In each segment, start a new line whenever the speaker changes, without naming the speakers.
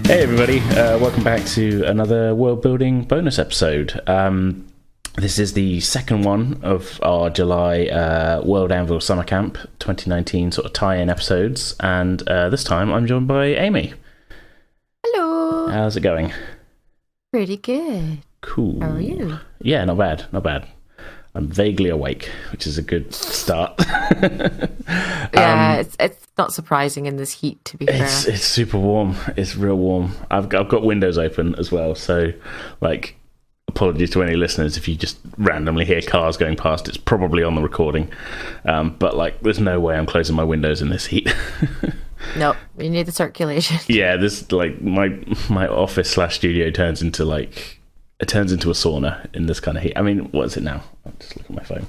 Hey everybody, welcome back to another World Building bonus episode. This is the second one of our July World Anvil Summer Camp 2019 sort of tie-in episodes, and this time I'm joined by Amy.
Hello.
How's it going?
Pretty good.
Cool.
How are you?
Yeah, not bad, not bad. I'm vaguely awake, which is a good start.
Yeah, it's not surprising in this heat, to be fair.
It's super warm. It's real warm. I've got windows open as well, so like, apologies to any listeners if you just randomly hear cars going past. It's probably on the recording, but like, there's no way I'm closing my windows in this heat.
Nope, you need the circulation.
Yeah, this like my office / studio turns into a sauna in this kind of heat. I mean, what is it now? I'll just look at my phone.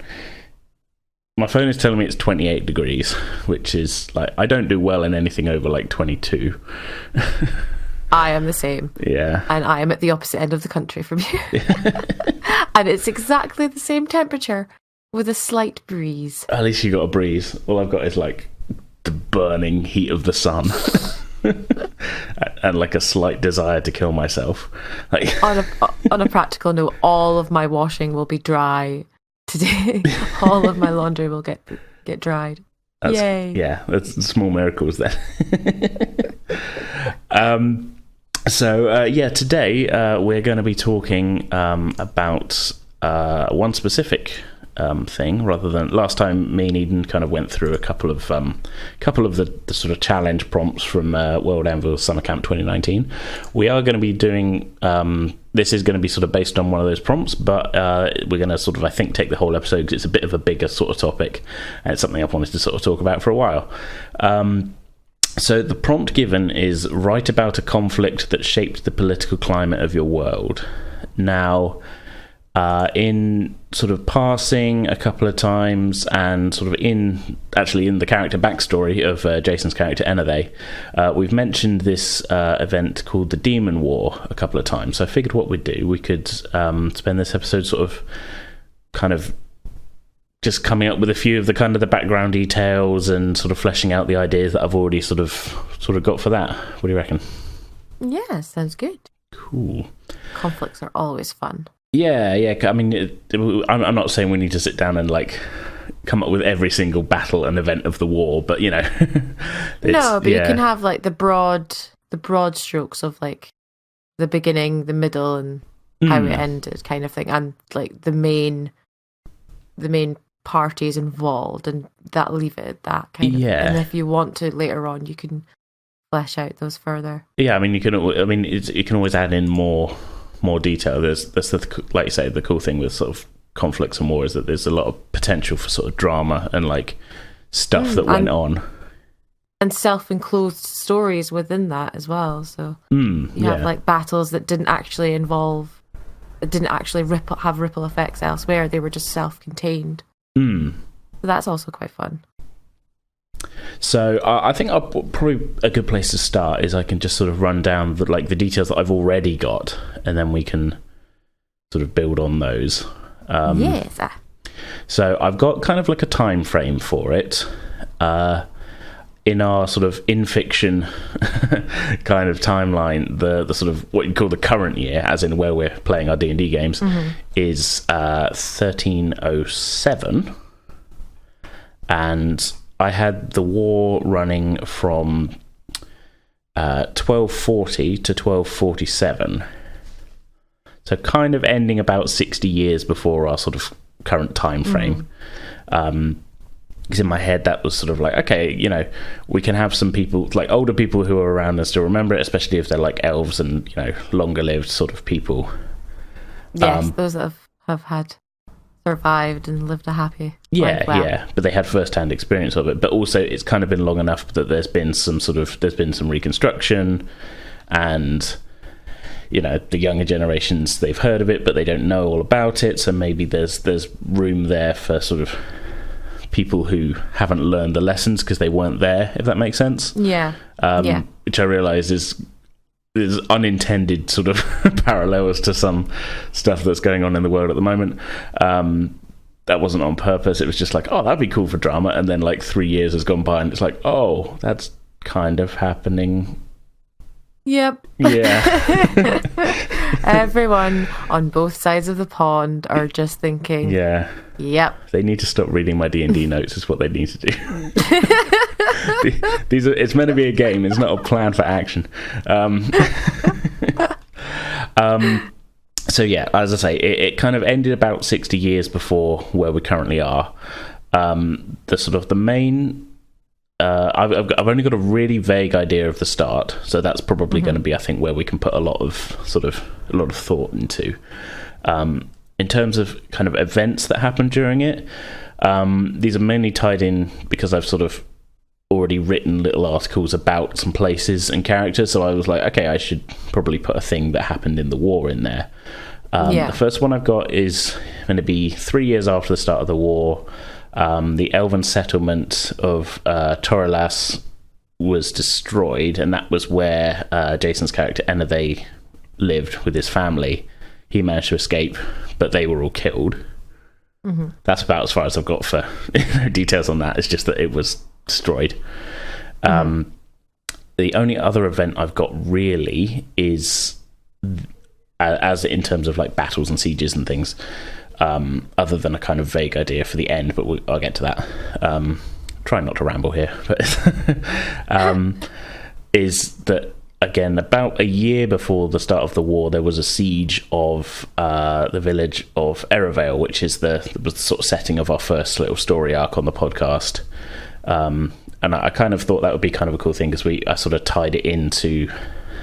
My phone is telling me it's 28 degrees, which is like, I don't do well in anything over like 22.
I am the same.
Yeah.
And I am at the opposite end of the country from you. And it's exactly the same temperature with a slight breeze.
At least you got a breeze. All I've got is like the burning heat of the sun. And like a slight desire to kill myself. Like
on a practical note, all of my washing will be dry today. All of my laundry will get dried. Yay!
Yeah, that's small miracles then. Today we're going to be talking about one specific thing, rather than last time. Me and Eden kind of went through a couple of the sort of challenge prompts from World Anvil Summer Camp 2019. We are going to be doing this is going to be sort of based on one of those prompts, but we're going to sort of, I think, take the whole episode because it's a bit of a bigger sort of topic, and it's something I've wanted to sort of talk about for a while. So the prompt given is: write about a conflict that shaped the political climate of your world. Now, in sort of passing a couple of times, and sort of in the character backstory of Jason's character Enave, we've mentioned this event called the Demon War a couple of times. So I figured what we'd do, we could spend this episode sort of kind of just coming up with a few of the kind of the background details and sort of fleshing out the ideas that I've already sort of got for that. What do you reckon?
Yeah, sounds good.
Cool.
Conflicts are always fun.
Yeah. I mean, I'm not saying we need to sit down and like come up with every single battle and event of the war, but you know,
no, but you can have like the broad strokes of like the beginning, the middle, and how it ended, kind of thing, and like the main parties involved, and that leave it at that kind of thing. And if you want to later on, you can flesh out those further. Yeah,
I mean, you can always add in more detail. That's the, like you say, the cool thing with sort of conflicts and war is that there's a lot of potential for sort of drama and like stuff that went on,
and self-enclosed stories within that as well. So you have like battles that didn't actually have ripple effects elsewhere. They were just self-contained. So that's also quite fun.
So I think probably a good place to start is I can just sort of run down the details that I've already got, and then we can sort of build on those.
Yes.
So I've got kind of like a time frame for it. In our sort of in-fiction kind of timeline, the sort of what you call the current year, as in where we're playing our D&D games, is 1307. And I had the war running from 1240 to 1247. So kind of ending about 60 years before our sort of current time frame. Because in my head that was sort of like, okay, you know, we can have some people, like older people who are around and still remember it, especially if they're like elves and, you know, longer lived sort of people.
Yes, those that have had survived and lived a happy life.
Yeah, but they had first-hand experience of it. But also it's kind of been long enough that there's been some reconstruction, and you know, the younger generations, they've heard of it but they don't know all about it, so maybe there's room there for sort of people who haven't learned the lessons because they weren't there, if that makes sense. Which I realise is unintended sort of parallels to some stuff that's going on in the world at the moment. That wasn't on purpose. It was just like, oh, that'd be cool for drama, and then like 3 years has gone by and it's like, oh, that's kind of happening
Yep.
Yeah.
Everyone on both sides of the pond are just thinking,
yeah.
Yep.
They need to stop reading my D&D notes is what they need to do. It's meant to be a game. It's not a plan for action. So yeah, as I say, it kind of ended about 60 years before where we currently are. The main... I've only got a really vague idea of the start, so that's probably going to be, I think, where we can put a lot of thought into. In terms of kind of events that happened during it, these are mainly tied in because I've sort of already written little articles about some places and characters, so I was like, okay, I should probably put a thing that happened in the war in there. The first one I've got is going to be 3 years after the start of the war. The elven settlement of Torelas was destroyed, and that was where Jason's character Enethe lived with his family. He managed to escape, but they were all killed. Mm-hmm. That's about as far as I've got for details on that. It's just that it was destroyed. Mm-hmm. The only other event I've got really is, as in terms of like battles and sieges and things, other than a kind of vague idea for the end, but I'll get to that. Try not to ramble here, but is that, again, about a year before the start of the war, there was a siege of the village of Eravale, which is the sort of setting of our first little story arc on the podcast. And I kind of thought that would be kind of a cool thing, because I sort of tied it into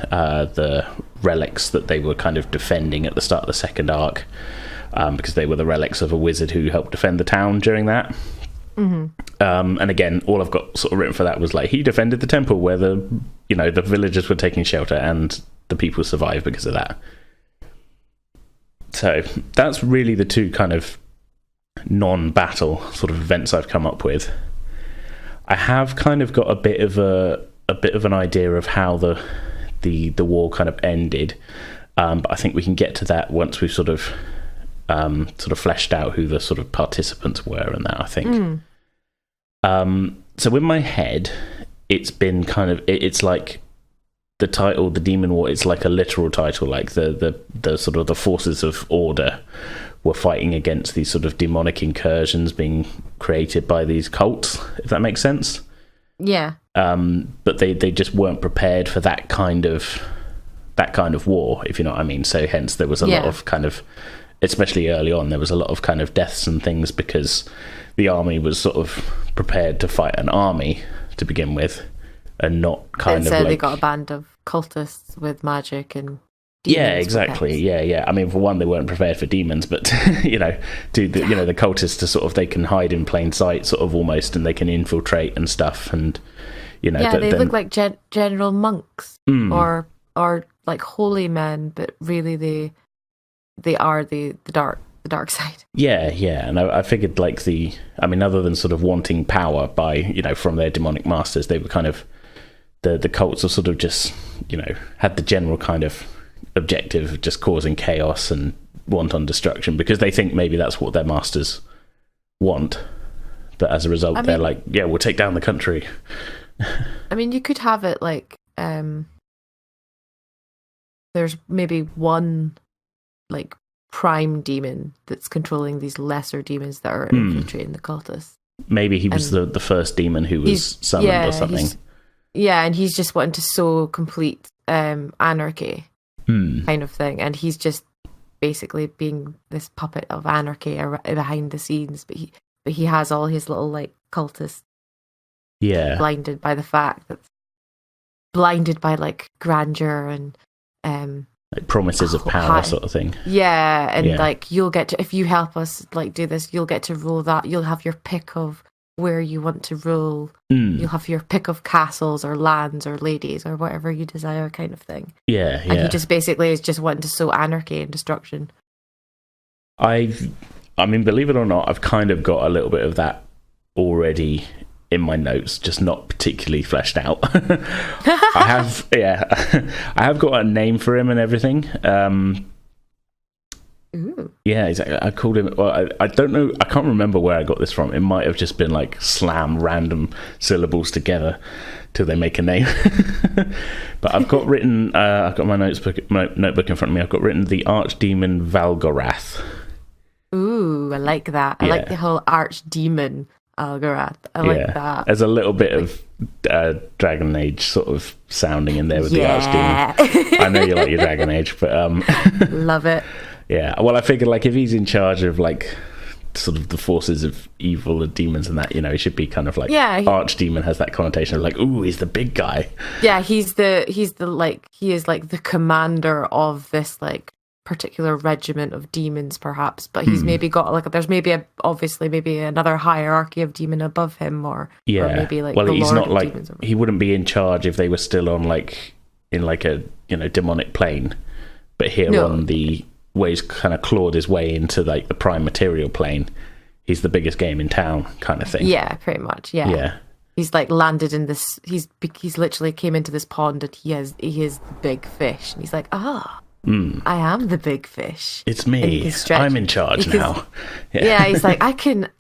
the relics that they were kind of defending at the start of the second arc, because they were the relics of a wizard who helped defend the town during that. Mm-hmm. And again, all I've got sort of written for that was like, he defended the temple where the villagers were taking shelter, and the people survived because of that. So that's really the two kind of non-battle sort of events I've come up with. I have kind of got a bit of an idea of how the war kind of ended, but I think we can get to that once we've sort of fleshed out who the sort of participants were and that, I think. So in my head, it's been kind of, it's like the title, The Demon War, it's like a literal title, like the sort of the forces of order were fighting against these sort of demonic incursions being created by these cults, if that makes sense.
Yeah.
But they just weren't prepared for that kind of war, if you know what I mean. So hence there was a lot of kind of, especially early on, there was a lot of kind of deaths and things, because the army was sort of prepared to fight an army to begin with, and not kind of like...
they got a band of cultists with magic and demons.
Yeah, exactly. Yeah. I mean, for one, they weren't prepared for demons, but the cultists are sort of, they can hide in plain sight, sort of almost, and they can infiltrate and stuff, and
they look like general monks or like holy men, but really they are the dark side. Yeah,
and I figured like other than sort of wanting power by from their demonic masters, they were kind of the cults are sort of just had the general kind of objective of just causing chaos and wanton destruction, because they think maybe that's what their masters want, but as a result they're like, yeah, we'll take down the country.
I mean, you could have it like there's maybe one like prime demon that's controlling these lesser demons that are infiltrating the cultists. Maybe
he was the first demon who was summoned or something.
And he's just wanting to sow complete anarchy kind of thing, and he's just basically being this puppet of anarchy behind the scenes, but he has all his little like cultists blinded by the fact that like grandeur and
like promises of power sort of thing.
Yeah, and like you'll get to, if you help us like do this, you'll get to rule that. You'll have your pick of where you want to rule. You'll have your pick of castles or lands or ladies or whatever you desire, kind of thing.
Yeah.
And he just basically is just wanting to sow anarchy and destruction.
I mean, believe it or not, I've kind of got a little bit of that already in my notes, just not particularly fleshed out. I have got a name for him and everything.
Ooh.
Yeah, exactly. I called him. Well, I don't know. I can't remember where I got this from. It might have just been like slam random syllables together till they make a name. But I've got written. I've got my notebook in front of me. I've got written the Archdemon Valgorath.
Ooh, I like that. I like the whole Archdemon Valgorath. I like that.
There's a little bit of Dragon Age sort of sounding in there with the Archdemon. I know you like your Dragon Age, but
love it.
Yeah, well, I figured like if he's in charge of like sort of the forces of evil and demons and that, you know, he should be kind of like Archdemon has that connotation of like, ooh, he's the big guy. Yeah,
he is like the commander of this like particular regiment of demons, perhaps, but he's maybe got like there's maybe another hierarchy of demon above him, or maybe like
well,
the
he's
Lord
not
of
like
demons
he wouldn't be in charge if they were still on like in like a demonic plane, but here on the way he's kind of clawed his way into like the prime material plane, he's the biggest game in town kind of thing.
Yeah, pretty much. Yeah. He's like landed in this. He's literally came into this pond and he is the big fish, and he's like, I am the big fish.
It's me. I'm in charge now.
He's like,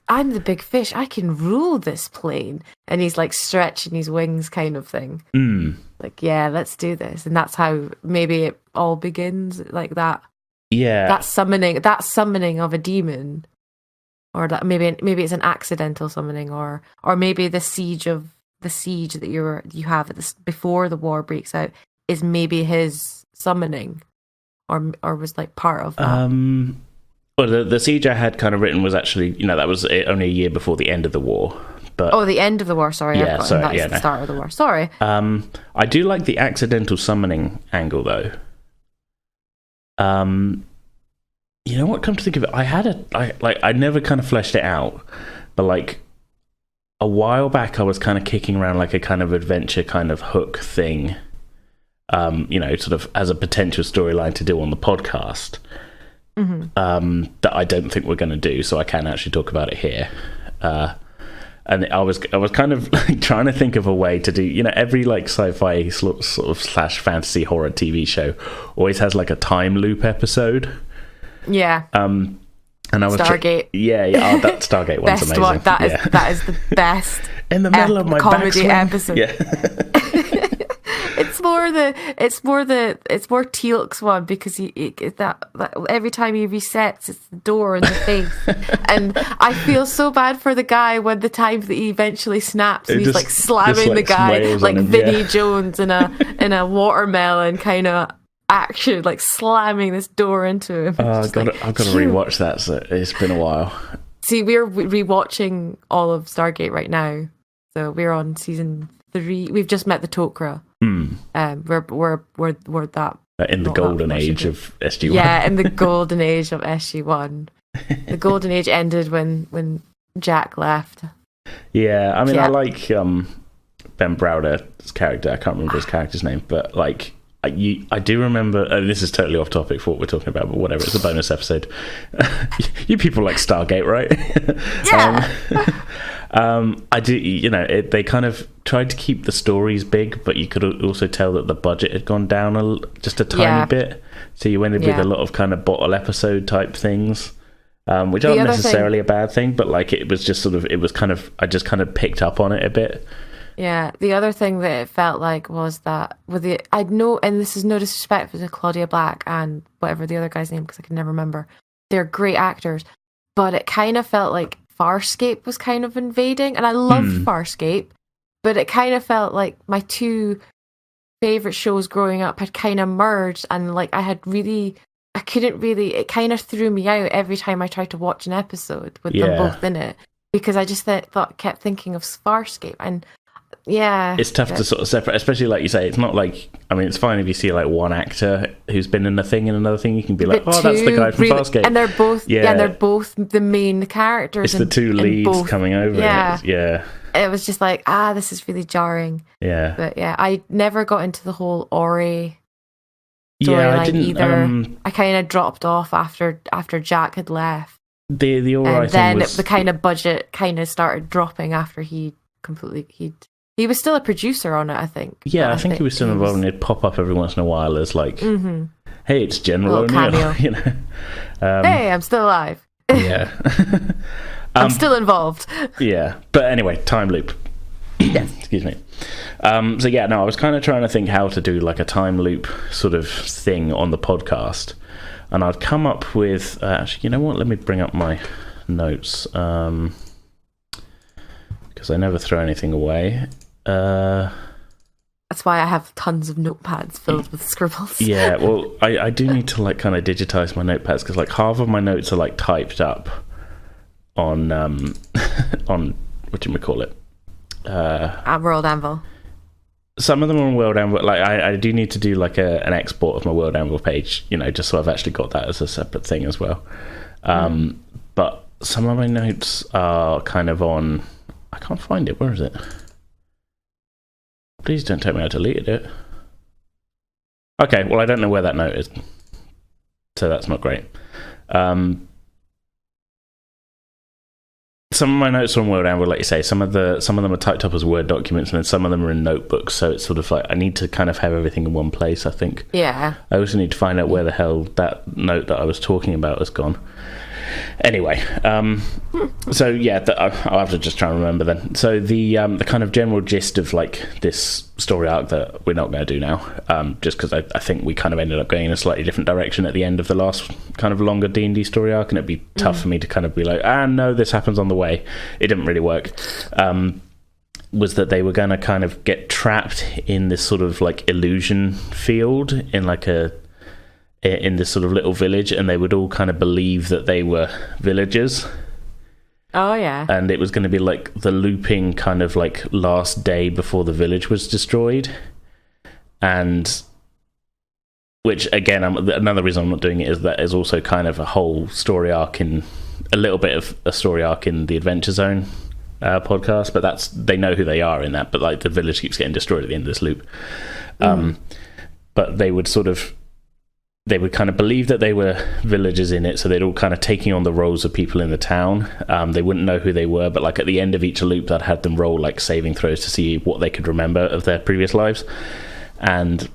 I'm the big fish. I can rule this plane. And he's like stretching his wings kind of thing. Like, yeah, let's do this. And that's how maybe it all begins like that.
Yeah.
That summoning of a demon. Or that maybe it's an accidental summoning, or maybe the siege that you have at this before the war breaks out is maybe his summoning. Or was like part of that.
Well, the siege I had kind of written was actually, that was only a year before the end of the war. But
the end of the war. Sorry, that's the start of the war. Sorry.
I do like the accidental summoning angle though. You know what? Come to think of it, I never kind of fleshed it out, but like a while back, I was kind of kicking around like a kind of adventure kind of hook thing. Sort of as a potential storyline to do on the podcast, that I don't think we're going to do, so I can actually talk about it here. And I was kind of like trying to think of a way to do, every like sci-fi sort of / fantasy horror TV show always has like a time loop episode.
Yeah.
And I was
Stargate.
That Stargate one's amazing.
One. That is the best
in the middle of my
comedy
backswing.
episode.
Yeah.
It's more Teal'c's one, because that every time he resets, it's the door in the face, and I feel so bad for the guy when the time that he eventually snaps and he's like slamming the guy like Vinnie Jones in a watermelon kind of action, like slamming this door into him.
I've got to rewatch that. So it's been a while.
See, we're rewatching all of Stargate right now, so we're on season 3. We've just met the Tok'ra. We're that
in the golden age of SG-1.
Yeah, in the golden age of SG-1. The golden age ended when Jack left.
Yeah, I mean, I like Ben Browder's character. I can't remember his character's name, but like I do remember. This is totally off topic for what we're talking about, but whatever. It's a bonus episode. You people like Stargate, right?
Yeah.
I do. They kind of tried to keep the stories big, but you could also tell that the budget had gone down just a tiny bit. So you ended with a lot of kind of bottle episode type things, which aren't necessarily a bad thing, but like it was just sort of, it was kind of, I just kind of picked up on it a bit.
Yeah, the other thing that it felt like was that and this is no disrespect to Claudia Black and whatever the other guy's name, because I can never remember. They're great actors, but it kind of felt like Farscape was kind of invading, and I loved Farscape, but it kind of felt like my two favorite shows growing up had kind of merged, and like it kind of threw me out every time I tried to watch an episode with them both in it, because I just kept thinking of Farscape. And it's tough to sort of separate, especially like you say. It's not like, I mean, it's fine if you see like one actor who's been in a thing and another thing, you can be like, that's the guy from Farscape, and they're both they're both the main characters.
It's the two leads coming over.
It was just like, this is really jarring. But I never got into the whole Ori storyline either. I kind of dropped off after Jack had left.
The Ori
and then the kind of budget kind of started dropping after he was still a producer on it, I think.
Yeah, I think he was still involved, and he'd pop up every once in a while as like, hey, it's General O'Neill,
Hey, I'm still alive.
Yeah.
I'm still involved.
Yeah. But anyway, time loop.
Yes.
Excuse me. I was kind of trying to think how to do like a time loop sort of thing on the podcast. And I'd come up with... actually, you know what? Let me bring up my notes. Because I never throw anything away.
That's why I have tons of notepads filled with scribbles.
Yeah, well, I do need to like kind of digitize my notepads because like half of my notes are like typed up on whatchamacallit?
At World Anvil.
Some of them are on World Anvil. Like I do need to do like an export of my World Anvil page, just so I've actually got that as a separate thing as well. But some of my notes are kind of on... I can't find it. Where is it? Please don't tell me I deleted it. Okay, well, I don't know where that note is. So that's not great. Some of my notes are on World Anvil, like you say. Some of them are typed up as Word documents, and then some of them are in notebooks. So it's sort of like I need to kind of have everything in one place, I think.
Yeah.
I also need to find out where the hell that note that I was talking about has gone. Anyway, so yeah, I'll have to just try and remember then. So the kind of general gist of like this story arc that we're not going to do now, just because I think we kind of ended up going in a slightly different direction at the end of the last kind of longer D&D story arc, and it'd be tough for me to kind of be like, no, this happens on the way. It didn't really work. Was that they were going to kind of get trapped in this sort of like illusion field in this sort of little village, and they would all kind of believe that they were villagers.
Oh, yeah.
And it was going to be like the looping kind of like last day before the village was destroyed. And which, again, another reason I'm not doing it is that there's also kind of a whole story arc a little bit of a story arc in the Adventure Zone podcast, but they know who they are in that, but like the village keeps getting destroyed at the end of this loop. But they would kind of believe that they were villagers in it, so they'd all kind of taking on the roles of people in the town. They wouldn't know who they were, but like at the end of each loop, I'd had them roll like saving throws to see what they could remember of their previous lives. And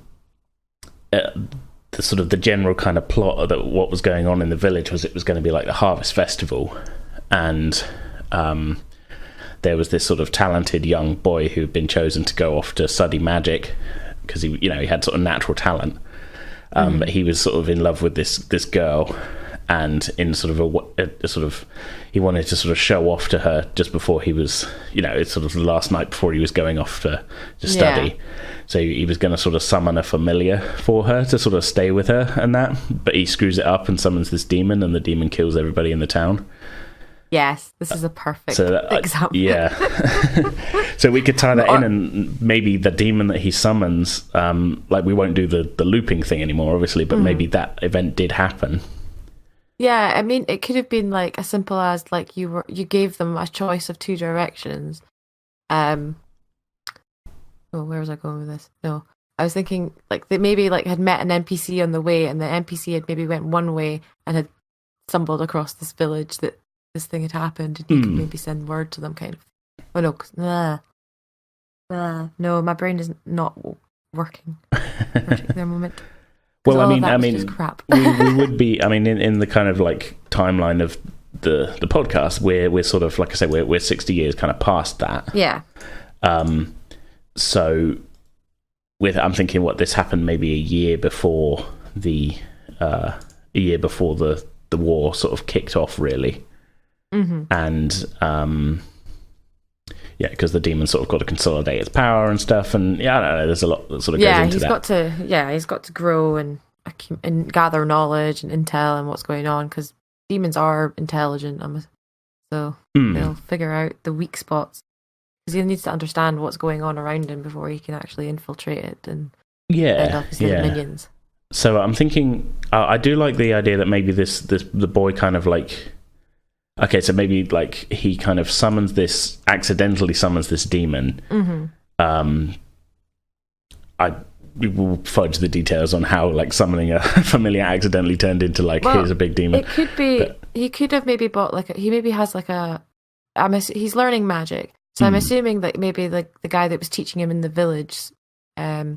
the general kind of plot of what was going on in the village was it was going to be like the Harvest Festival, and there was this sort of talented young boy who'd been chosen to go off to study magic because he had sort of natural talent. But he was sort of in love with this girl, and in sort of he wanted to sort of show off to her just before he was, it's sort of the last night before he was going off to study. Yeah. So he was going to sort of summon a familiar for her to sort of stay with her and that, but he screws it up and summons this demon, and the demon kills everybody in the town.
Yes, this is a perfect example.
Yeah. So we could tie that in, and maybe the demon that he summons, like we won't do the looping thing anymore, obviously, but maybe that event did happen.
Yeah, I mean, it could have been like as simple as like you gave them a choice of two directions. Where was I going with this? No, I was thinking like they maybe like had met an NPC on the way, and the NPC had maybe went one way and had stumbled across this village that this thing had happened, and you could maybe send word to them, kind of. Oh no, my brain is not working for a particular moment.
Well, I mean,
just crap.
we would be. I mean, in the kind of like timeline of the podcast, we're sort of like I say, we're 60 years kind of past that.
Yeah.
So, I'm thinking this happened maybe a year before the war sort of kicked off, really. Mm-hmm. And because the demon sort of got to consolidate its power and stuff, and I don't know, there's a lot that sort of goes into that. He's got to grow and gather knowledge and intel and what's going on, because demons are intelligent, so they'll figure out the weak spots, because he needs to understand what's going on around him before he can actually infiltrate it and end up his little minions. So I'm thinking, I do like the idea that maybe the boy kind of like. Okay, so maybe like he kind of accidentally summons this demon. Mm-hmm. We will fudge the details on how like summoning a familiar accidentally turned into like here's a big demon.
It could be he could have maybe bought he maybe has like he's learning magic, so I'm assuming that maybe like the guy that was teaching him in the village, because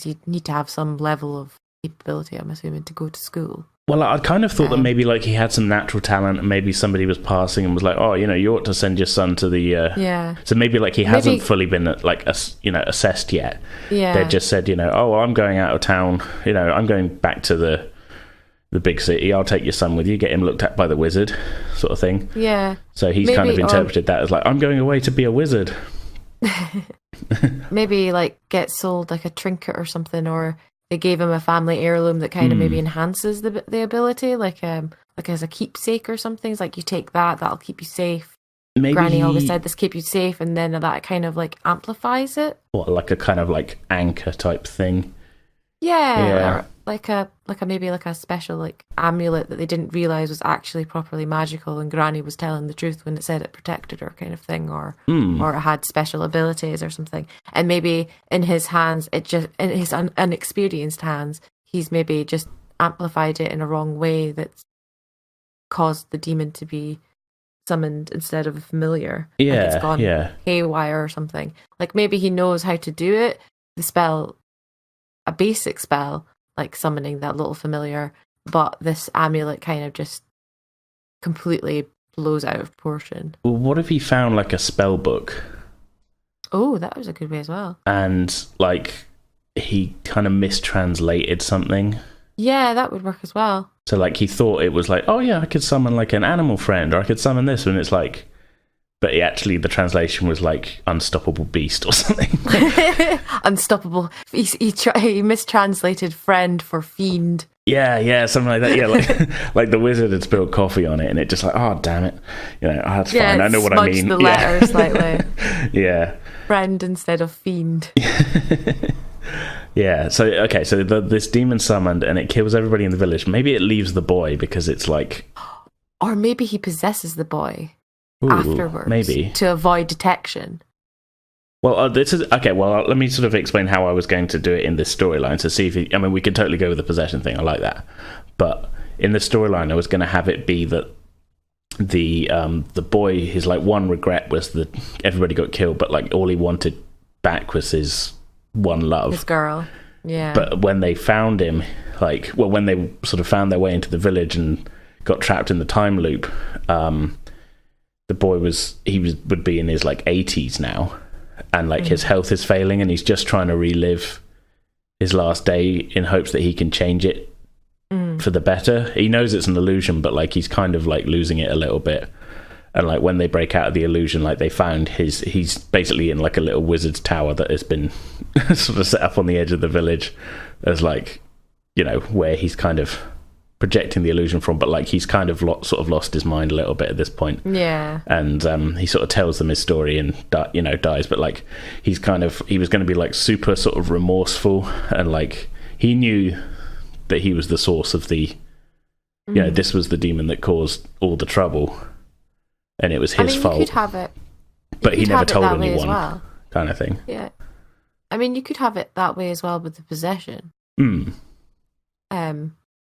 you need to have some level of capability, I'm assuming, to go to school.
Well, I kind of thought that maybe like he had some natural talent, and maybe somebody was passing and was like, "Oh, you ought to send your son to the."
Yeah.
So maybe like he hasn't fully been like assessed yet.
Yeah.
They just said, "Oh, I'm going out of town. I'm going back to the big city. I'll take your son with you. Get him looked at by the wizard, sort of thing."
Yeah.
So he's kind of interpreted that as like, "I'm going away to be a wizard."
Maybe like get sold like a trinket or something, or they gave him a family heirloom that kind of maybe enhances the ability, like as a keepsake or something. It's like you take that'll keep you safe. Maybe Granny always said this keep you safe, and then that kind of like amplifies it. What,
like a kind of like anchor type thing?
Yeah. Or like a maybe like a special like amulet that they didn't realize was actually properly magical, and Granny was telling the truth when it said it protected her, kind of thing, or it had special abilities or something. And maybe in his hands, in his unexperienced hands, he's maybe just amplified it in a wrong way that's caused the demon to be summoned instead of a familiar.
Yeah,
like it's gone haywire or something. Like maybe he knows how to do it. The spell, a basic spell, like summoning that little familiar, but this amulet kind of just completely blows out of proportion.
Well, what if he found like a spell book?
Oh, that was a good way as well.
And like he kind of mistranslated something.
Yeah, that would work as well.
So like he thought it was like, oh yeah, I could summon like an animal friend, or I could summon this, and it's like, but actually the translation was like unstoppable beast or something.
Unstoppable. He mistranslated friend for fiend.
Yeah, something like that. Yeah, like the wizard had spilled coffee on it, and it just like, oh damn it, that's fine. I know what I mean.
The letter slightly.
Yeah.
Friend instead of fiend.
Yeah. So okay, so this demon summoned, and it kills everybody in the village. Maybe it leaves the boy because it's like,
or maybe he possesses the boy. Afterwards,
maybe
to avoid detection.
Well, this is okay. Well, let me sort of explain how I was going to do it in this storyline to see if we could totally go with the possession thing. I like that, but in the storyline, I was going to have it be that the boy, his like one regret was that everybody got killed, but like all he wanted back was his one love,
his girl. Yeah.
But when they found him, when they sort of found their way into the village and got trapped in the time loop, the boy would be in his like 80s now, and like his health is failing, and he's just trying to relive his last day in hopes that he can change it for the better. He knows it's an illusion, but like he's kind of like losing it a little bit. And like when they break out of the illusion, like they found he's basically in like a little wizard's tower that has been sort of set up on the edge of the village as like, where he's kind of projecting the illusion from, but like he's kind of lost his mind a little bit at this point.
Yeah.
And he sort of tells them his story and dies, but like he was going to be like super sort of remorseful, and like he knew that he was the source of the this was the demon that caused all the trouble, and it was his fault.
You could have it,
but he never told anyone,
well.
Kind of thing.
Yeah. I mean, you could have it that way as well with the possession.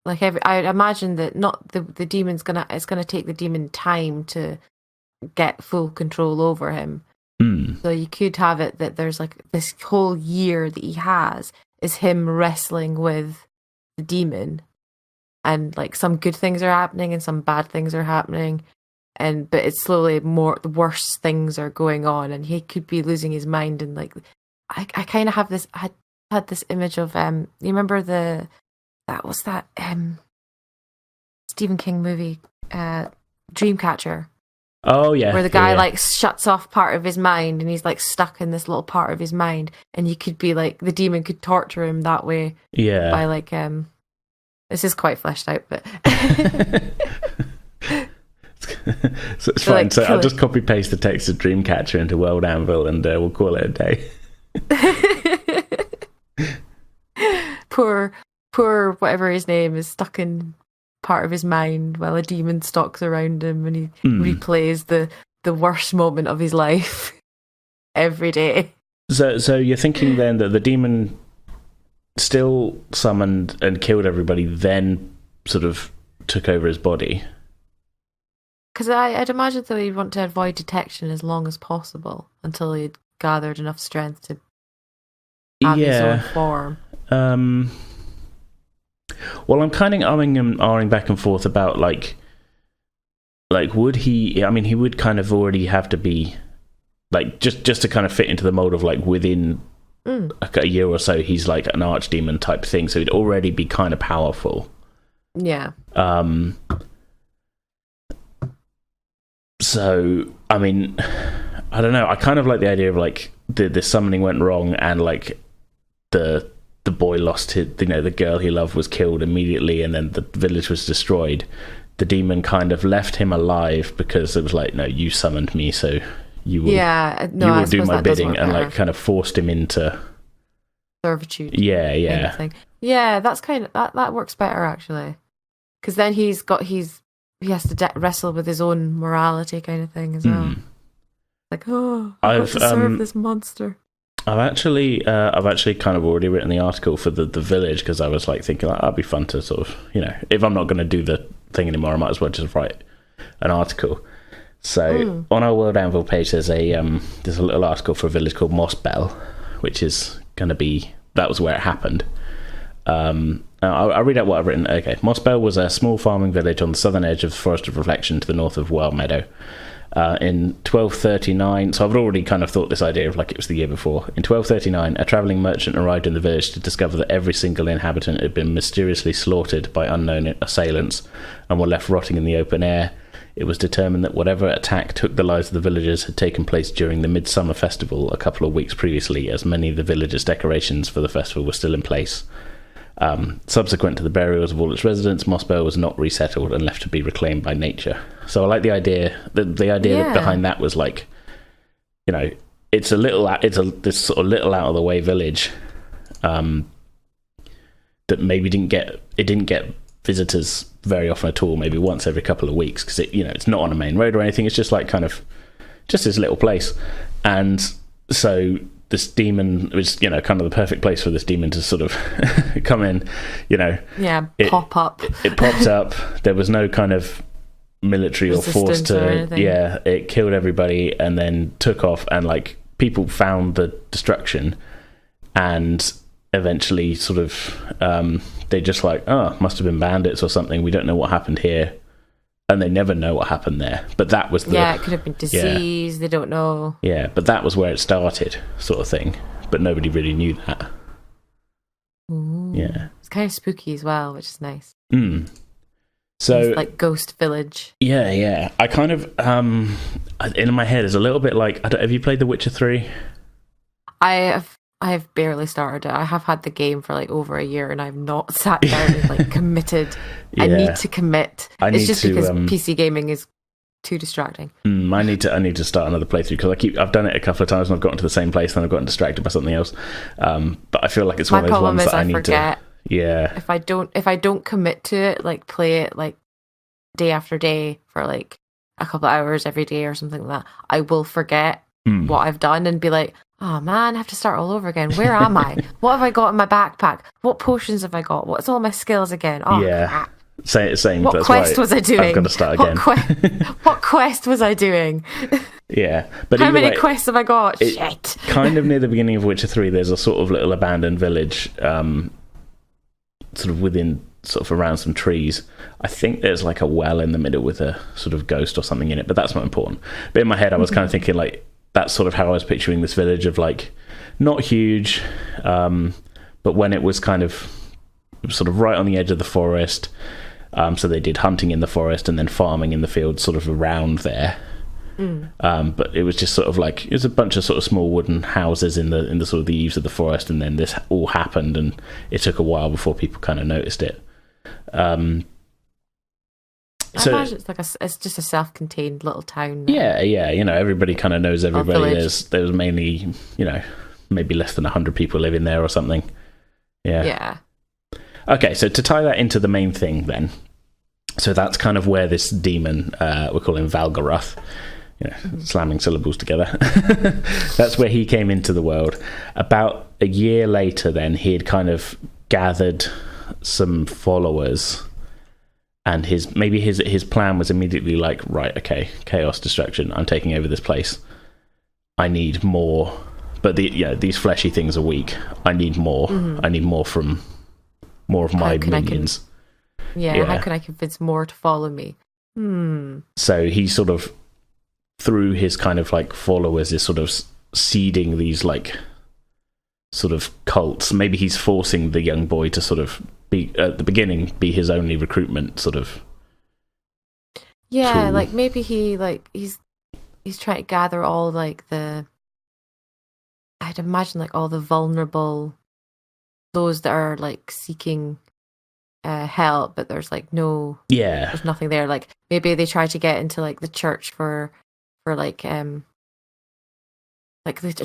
Like I imagine that not the demon's it's gonna take the demon time to get full control over him. So you could have it that there's like this whole year that he has is him wrestling with the demon, and like some good things are happening and some bad things are happening, but it's slowly the worse things are going on, and he could be losing his mind. And like I kind of have this. I had this image of you remember that Stephen King movie, Dreamcatcher.
Oh yeah,
where the guy like shuts off part of his mind, and he's like stuck in this little part of his mind, and you could be like the demon could torture him that way.
Yeah,
by like this is quite fleshed out, but
so it's fine. Like, so I'll just copy paste the text of Dreamcatcher into World Anvil, and we'll call it a day.
Poor whatever his name is stuck in part of his mind while a demon stalks around him, and he replays the worst moment of his life every day.
So you're thinking then that the demon still summoned and killed everybody, then sort of took over his body?
Because I'd imagine that he'd want to avoid detection as long as possible until he'd gathered enough strength to have his own form.
Well, I'm kind of umming and ahhing back and forth about like would he? I mean, he would kind of already have to be like just to kind of fit into the mold of like within a year or so, he's like an archdemon type thing, so he'd already be kind of powerful.
Yeah.
So I mean, I don't know. I kind of like the idea of like the summoning went wrong and like the boy lost his, the girl he loved was killed immediately, and then the village was destroyed. The demon kind of left him alive because it was like, no, you summoned me, so you will, you will do my bidding, and like kind of forced him into
servitude.
Yeah.
Kind of thing. Yeah, that's kind of that works better actually, because then he has to wrestle with his own morality kind of thing as well. Like, I've got to serve this monster.
I've actually kind of already written the article for the village, because I was like thinking like, that'd be fun to sort of, if I'm not going to do the thing anymore, I might as well just write an article. So on our World Anvil page, there's a little article for a village called Mossbell, which is going to be, that was where it happened. I'll read out what I've written. Okay, Mossbell was a small farming village on the southern edge of the Forest of Reflection to the north of Wild Meadow. In 1239, so I've already kind of thought this idea of like it was the year before. In 1239, a travelling merchant arrived in the village to discover that every single inhabitant had been mysteriously slaughtered by unknown assailants and were left rotting in the open air. It was determined that whatever attack took the lives of the villagers had taken place during the Midsummer Festival a couple of weeks previously, as many of the villagers' decorations for the festival were still in place. Subsequent to the burials of all its residents, Mossbell was not resettled and left to be reclaimed by nature. So I like the idea. The idea behind that was like, it's this sort of little out of the way village that maybe didn't get visitors very often at all. Maybe once every couple of weeks, because it's not on a main road or anything. It's just like kind of just this little place, and so this demon was, kind of the perfect place for this demon to sort of come in,
pop up.
It popped up. There was no kind of military or force to, it killed everybody and then took off, and like people found the destruction, and eventually sort of, they just like, must have been bandits or something. We don't know what happened here. And they never know what happened there. But that was
it could have been disease, they don't know.
Yeah, but that was where it started, sort of thing. But nobody really knew that.
Ooh.
Yeah.
It's kind of spooky as well, which is nice.
So
it's like Ghost Village.
Yeah. I kind of, in my head, is a little bit like, have you played The Witcher 3?
I have barely started it. I have had the game for like over a year, and I've not sat down and like committed. I need to commit. It's just because PC gaming is too distracting.
I need to start another playthrough, because I've done it a couple of times and I've gotten to the same place and I've gotten distracted by something else. But I feel like it's one of those ones that I need to. Yeah.
If I don't commit to it, like play it like day after day for like a couple of hours every day or something like that, I will forget what I've done and be like, oh man, I have to start all over again. Where am I? What have I got in my backpack? What potions have I got? What's all my skills again? Oh, crap.
Same.
What quest was I doing?
I've got to start again.
What quest was I doing?
Yeah. But
how many quests have I got? Shit.
Kind of near the beginning of Witcher 3, there's a sort of little abandoned village, sort of within, sort of around some trees. I think there's like a well in the middle with a sort of ghost or something in it, but that's not important. But in my head, I was kind of thinking like, that's sort of how I was picturing this village, of like, not huge, but when it was kind of sort of right on the edge of the forest, so they did hunting in the forest and then farming in the fields sort of around there. But it was just sort of like, it was a bunch of sort of small wooden houses in the sort of the eaves of the forest, and then this all happened, and it took a while before people kind of noticed it.
I imagine it's like it's just a self-contained little town.
Yeah, everybody kind of knows everybody. There's mainly, maybe less than 100 people living there or something. Yeah. Okay, so to tie that into the main thing then, so that's kind of where this demon, we call him Valgaruth, slamming syllables together. That's where he came into the world. About a year later then, he had kind of gathered some followers, and his plan was immediately like, right, okay, chaos, destruction, I'm taking over this place. I need more, but these fleshy things are weak. I need more. I need more from more of my minions.
How can I convince more to follow me?
So he sort of, through his kind of like followers, is sort of seeding these like sort of cults. Maybe he's forcing the young boy to sort of be, at the beginning, be his only recruitment sort of tool.
Like maybe he's trying to gather all like I'd imagine like all the vulnerable, those that are like seeking help, but there's like there's nothing there. Like maybe they try to get into like the church for like the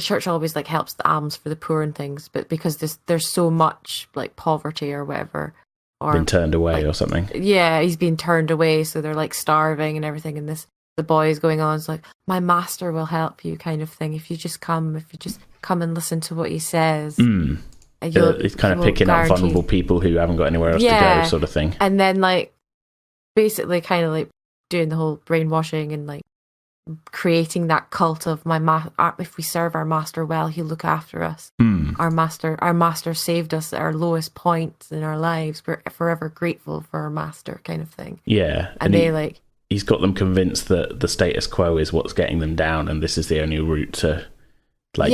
church always like helps the alms for the poor and things, but because there's so much like poverty or whatever, or
been turned away
like,
or something.
Yeah, he's been turned away, so they're like starving and everything. And the boy is going on, it's like, my master will help you, kind of thing. If you just come and listen to what he says.
It's kind of picking up vulnerable people who haven't got anywhere else to go, sort of thing.
And then like basically kind of like doing the whole brainwashing and like creating that cult of if we serve our master well, he'll look after us. Our master saved us at our lowest points in our lives. We're forever grateful for our master, kind of thing.
Yeah,
and
he's got them convinced that the status quo is what's getting them down, and this is the only route to like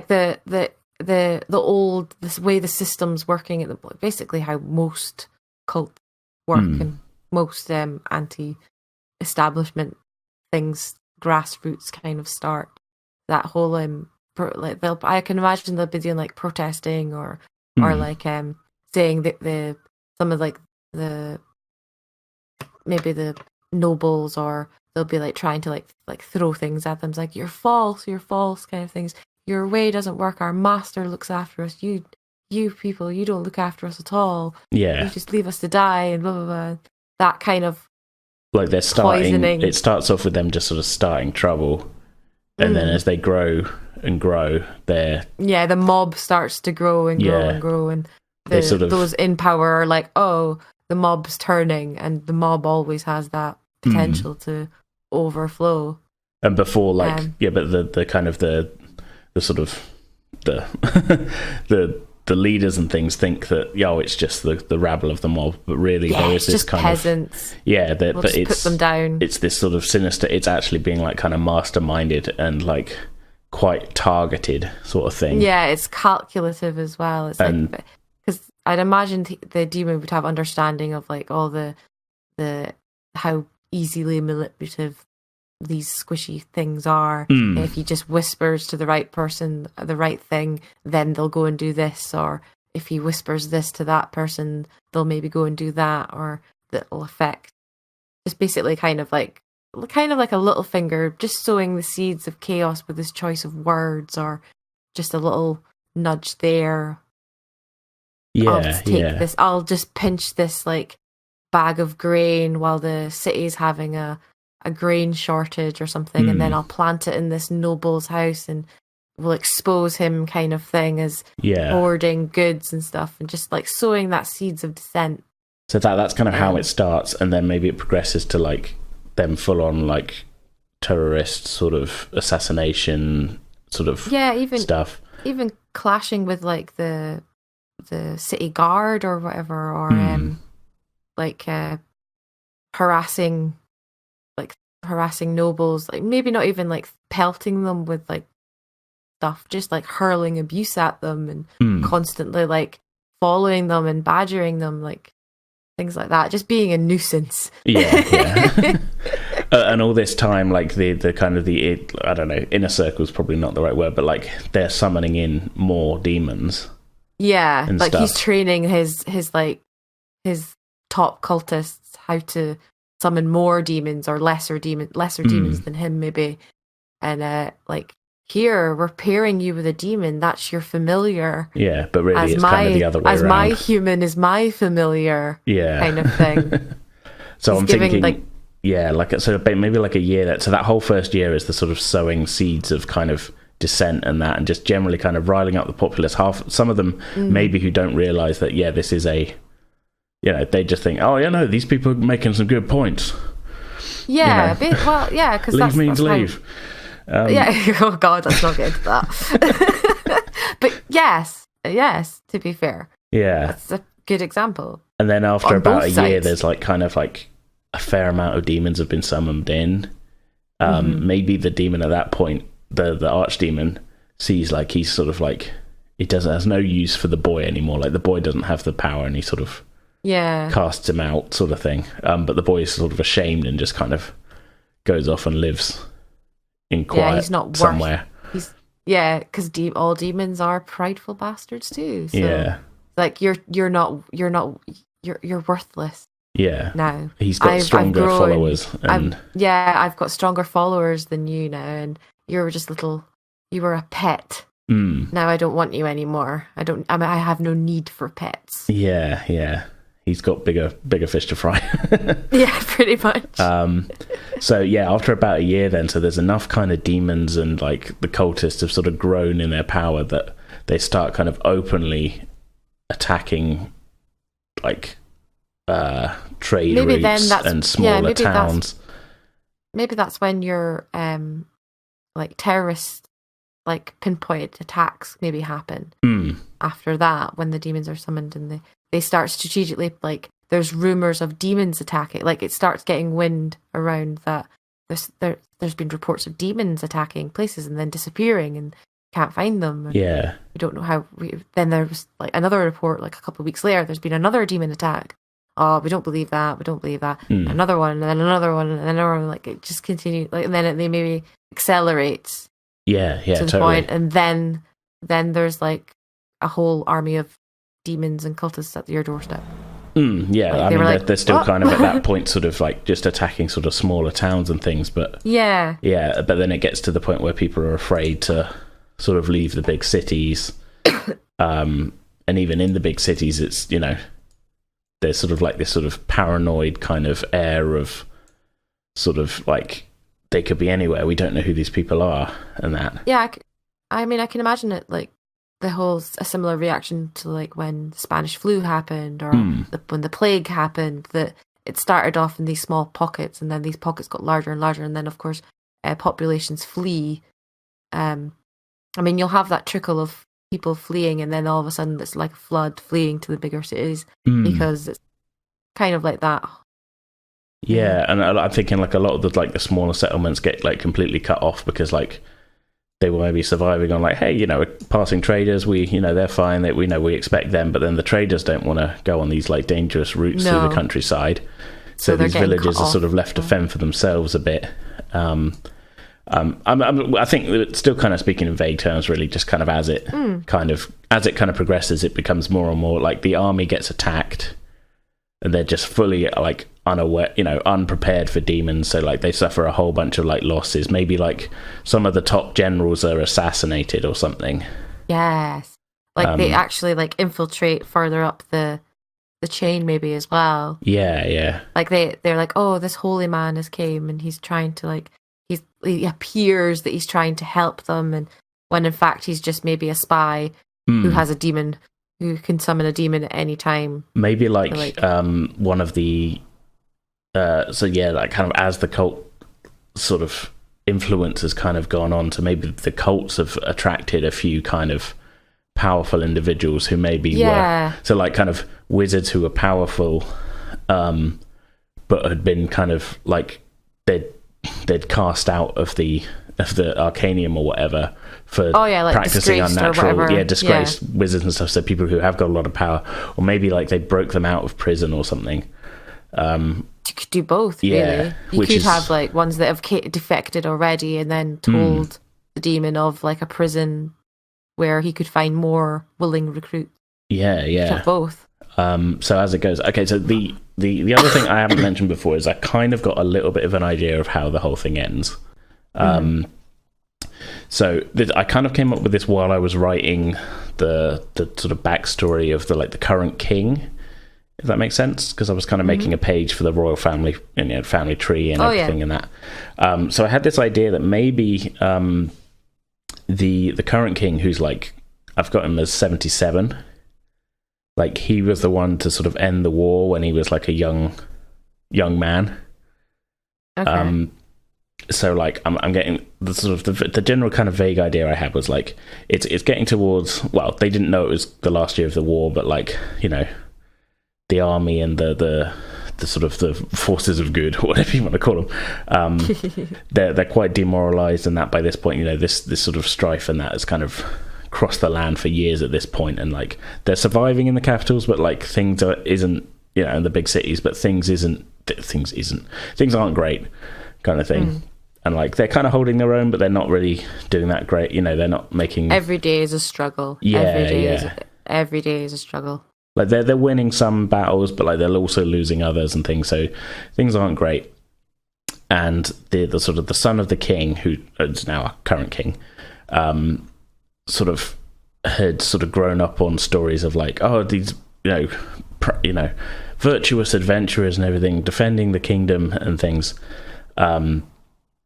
the old, this way the system's working, basically how most cults work and most anti-establishment things, grassroots kind of start. That whole I can imagine they'll be doing like protesting or like saying that some of like maybe the nobles, or they'll be like trying to like throw things at them. It's like, you're false kind of things. Your way doesn't work. Our master looks after us. You people, you don't look after us at all. Yeah.
You just leave us to die and blah, blah, blah. That kind of
like they're starting,
poisoning.
It starts off with them just sort of starting trouble. And then as they grow and grow, the mob starts to grow and grow and grow. And those in power are like, oh, the mob's turning, and the mob always has that potential to overflow. And before but the kind of the sort of the the leaders and things think that it's just the rabble of the mob, but really there is this kind
peasants.
But it's
put them down.
It's this sort of sinister. It's actually being like kind of masterminded and like quite targeted sort of thing.
Yeah, it's calculative as well. It's like, because I'd imagine the demon would have understanding of like all the how easily manipulative these squishy things are. If he just whispers to the right person the right thing, then they'll go and do this, or if he whispers this to that person, they'll maybe go and do that, or that'll affect, just basically kind of like a little finger just sowing the seeds of chaos with his choice of words, or just a little nudge there. I'll just pinch this like bag of grain while the city's having a grain shortage or something, and then I'll plant it in this noble's house and will expose him, kind of thing, as hoarding goods and stuff, and just like sowing that seeds of dissent.
So that's kind of how it starts, and then maybe it progresses to like them full on like terrorist sort of assassination sort of stuff. Even
clashing with like the city guard or whatever, or harassing nobles, like maybe not even like pelting them with like stuff, just like hurling abuse at them and constantly like following them and badgering them, like things like that, just being a nuisance.
And all this time, like the kind of I don't know, inner circle is probably not the right word, but like they're summoning in more demons.
Like
stuff.
He's training his top cultists how to summon more demons, or lesser demons than him maybe, and like, here we're pairing you with a demon that's your familiar,
but really it's kind of the other way around.
My human is my familiar, kind of thing.
So I'm thinking maybe like a year, so that whole first year is the sort of sowing seeds of kind of dissent and just generally kind of riling up the populace. Some of them maybe who don't realize that this is a, they just think, these people are making some good points.
Because
leave means leave.
Oh God, let's not get into that. But yes, to be fair, good example.
And then after
On
about
both
a year,
sides.
there's like kind of like a fair amount of demons have been summoned in. Maybe the demon at that point, the archdemon, sees like he's sort of like he has no use for the boy anymore. Like the boy doesn't have the power, and he sort of casts him out, sort of thing. But the boy is sort of ashamed and just kind of goes off and lives in quiet
he's not
somewhere.
Because all demons are prideful bastards too. So, like you're worthless.
Yeah.
Now
he's got stronger followers. And
I've got stronger followers than you now, and you were a pet. Now I don't want you anymore. I have no need for pets.
Yeah. He's got bigger fish to fry.
Yeah, pretty much.
So yeah, after about a year then, so there's enough kind of demons and like the cultists have sort of grown in their power that they start kind of openly attacking like trade routes and smaller towns.
Maybe that's when your like terrorist like pinpointed attacks maybe happen after that, when the demons are summoned and they start strategically, like there's rumors of demons attacking, like it starts getting wind around that there's been reports of demons attacking places and then disappearing and can't find them. And we don't know how. Then there was like another report like a couple of weeks later, there's been another demon attack. Oh, we don't believe that. Another one, and then another one, and then another one. Like it just continues. Like, and then it maybe accelerates. To the
totally.
point, and then there's like a whole army of demons and cultists at your doorstep.
Like, they're still kind of at that point, sort of like just attacking sort of smaller towns and things. But but then it gets to the point where people are afraid to sort of leave the big cities, and even in the big cities, it's there's sort of like this sort of paranoid kind of air of sort of like they could be anywhere. We don't know who these people are, and that. Yeah,
I mean, I can imagine it like a similar reaction to like when the Spanish flu happened, or when the plague happened. That it started off in these small pockets, and then these pockets got larger and larger, and then of course populations flee. I mean, you'll have that trickle of people fleeing, and then all of a sudden it's like a flood fleeing to the bigger cities because it's kind of like that.
Yeah, and I'm thinking like a lot of the smaller settlements get like completely cut off because like they were maybe surviving on like, hey, passing traders, we they're fine, that we expect them, but then the traders don't want to go on these like dangerous routes through the countryside, so these villages are sort of left to fend for themselves a bit. I think it's still kind of speaking in vague terms, really, just kind of as it kind of progresses, it becomes more and more like the army gets attacked, and they're just fully like unaware, unprepared for demons. So like they suffer a whole bunch of like losses. Maybe like some of the top generals are assassinated or something.
Yes, like they actually like infiltrate further up the chain, maybe as well. Yeah. Like they're like, oh, this holy man has came, and he's trying to like. He appears that he's trying to help them, and when in fact he's just maybe a spy who has a demon, who can summon a demon at any time.
Maybe like one of the like kind of as the cult sort of influence has kind of gone on, so maybe the cults have attracted a few kind of powerful individuals who maybe were so like kind of wizards who were powerful, but had been kind of like they'd cast out of the Arcanium or whatever for like practicing unnatural, disgraced wizards and stuff. So people who have got a lot of power, or maybe like they broke them out of prison or something.
You could do both, really. You could have like ones that have defected already, and then told the demon of like a prison where he could find more willing recruits. Yeah. Both.
So as it goes, okay. So the other thing I haven't mentioned before is I kind of got a little bit of an idea of how the whole thing ends. So I kind of came up with this while I was writing the sort of backstory of the current king, if that makes sense, because I was kind of making a page for the royal family and family tree and everything and that. So I had this idea that maybe the current king, who's like, I've got him as 77. Like he was the one to sort of end the war when he was like a young man. Okay. So like I'm getting the sort of the general kind of vague idea I had was like it's getting towards, well, they didn't know it was the last year of the war, but like the army and the sort of the forces of good, or whatever you want to call them, they're quite demoralized, and that by this point, this sort of strife and that has kind of crossed the land for years at this point, and like they're surviving in the capitals, but like things isn't in the big cities, but things aren't great, kind of thing. And like they're kind of holding their own, but they're not really doing that great. They're not making.
Every day is a struggle. Every day is a struggle.
Like they're winning some battles, but like they're also losing others and things. So things aren't great. And the sort of the son of the king, who is now our current king, sort of had sort of grown up on stories of like, oh, these virtuous adventurers and everything, defending the kingdom and things.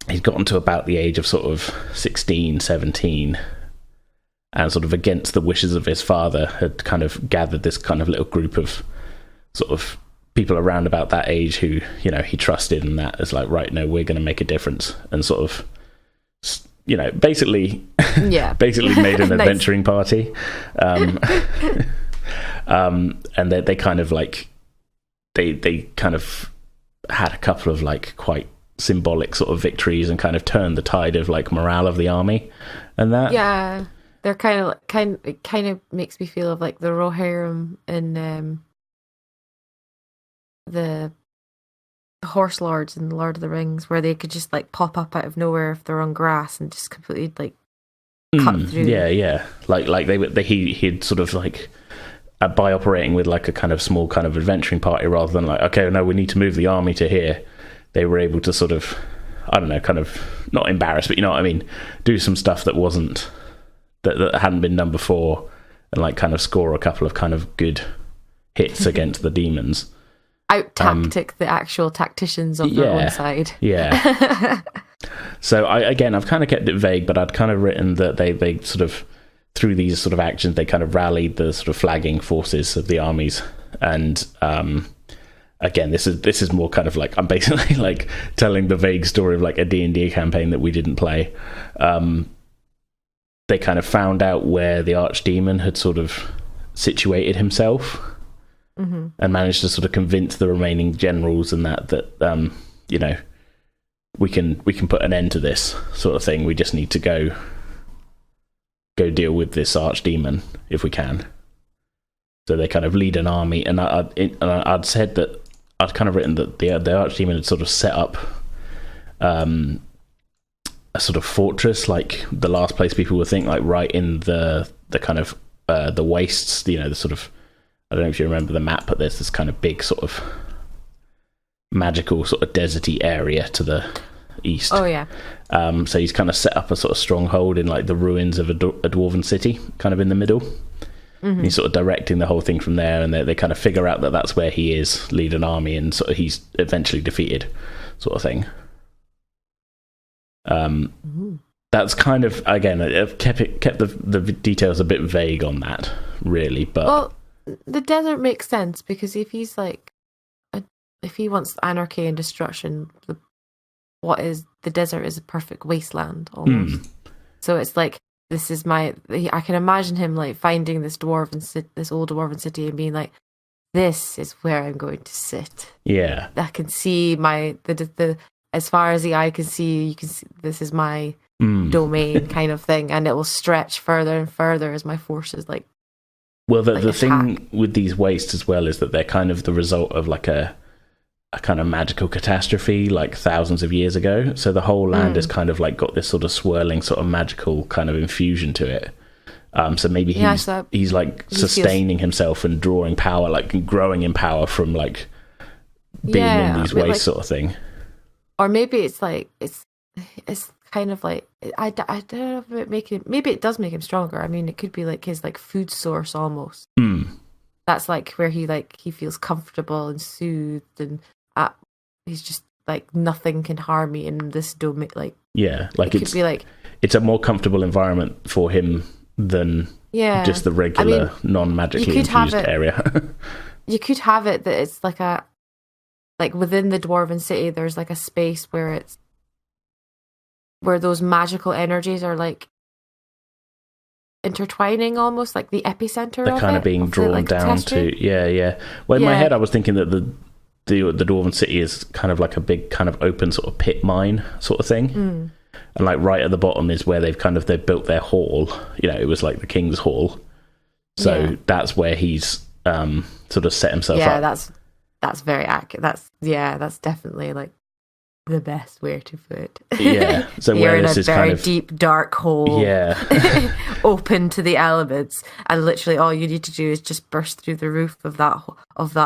He'd gotten to about the age of sort of 16, 17, and sort of against the wishes of his father had kind of gathered this kind of little group of sort of people around about that age who, he trusted, and that is like, right, no, we're going to make a difference, and sort of, basically made an adventuring party. And they kind of like, they kind of had a couple of like quite symbolic sort of victories and kind of turned the tide of like morale of the army and that.
Yeah, they're it kind of makes me feel of like the Rohirrim in the Horse Lords in the Lord of the Rings, where they could just like pop up out of nowhere if they're on grass and just completely like cut through.
Yeah. Like he'd sort of like by operating with like a kind of small kind of adventuring party rather than like, okay, no, we need to move the army to here. They were able to sort of, I don't know, kind of not embarrass, but you know what I mean, do some stuff that wasn't that hadn't been done before, and like kind of score a couple of kind of good hits against the demons.
Out tactic the actual tacticians of their own side.
Yeah. So I've kind of kept it vague, but I'd kind of written that they sort of, through these sort of actions, they kind of rallied the sort of flagging forces of the armies. And again, this is more kind of like, I'm basically like telling the vague story of like a D&D campaign that we didn't play. They kind of found out where the archdemon had sort of situated himself. Mm-hmm. And managed to sort of convince the remaining generals and that we can put an end to this sort of thing. We just need to go deal with this archdemon if we can. So they kind of lead an army, and I'd said that I'd kind of written that the archdemon had sort of set up a sort of fortress, like the last place people would think, like right in the kind of the wastes, the sort of, I don't know if you remember the map, but there's this kind of big sort of magical sort of deserty area to the east.
Oh, yeah.
So he's kind of set up a sort of stronghold in like the ruins of a dwarven city, kind of in the middle. Mm-hmm. He's sort of directing the whole thing from there, and they kind of figure out that that's where he is, lead an army, and sort of he's eventually defeated, sort of thing. That's kind of, again, I've kept the details a bit vague on that, really, but...
Well, the desert makes sense, because if he's like, if he wants anarchy and destruction, the desert is a perfect wasteland almost. So it's like, this is I can imagine him like finding this old dwarven city and being like, this is where I'm going to sit.
Yeah,
I can see the as far as the eye can see, you can see this is my domain kind of thing, and it will stretch further and further as my forces like.
Well, the thing with these wastes as well is that they're kind of the result of like a kind of magical catastrophe like thousands of years ago. So the whole land has kind of like got this sort of swirling sort of magical kind of infusion to it. So maybe he's like sustaining himself and drawing power, like growing in power from like being in these wastes, like, sort of thing. Or
maybe it's like it's kind of like I don't know if maybe it does make him stronger. I mean, it could be like his like food source almost. That's like where he feels comfortable and soothed, and he's just like, nothing can harm me in this domain. Like, yeah, like it could be like
it's a more comfortable environment for him than just the regular non-magically infused area.
You could have it that it's like within the dwarven city, there's like a space where those magical energies are like intertwining almost, like the epicenter
they're
of
kind
it,
of being drawn down to. Well, in my head I was thinking that the Dwarven city is kind of like a big kind of open sort of pit mine sort of thing, and like right at the bottom is where they've built their hall. It was like the king's hall, so that's where he's sort of set himself up.
That's very accurate. That's definitely like the best way to put it.
Yeah. So
you're
where
in
this
a
is
very
kind of
deep, dark hole.
Yeah.
Open to the elements, and literally all you need to do is just burst through the roof of that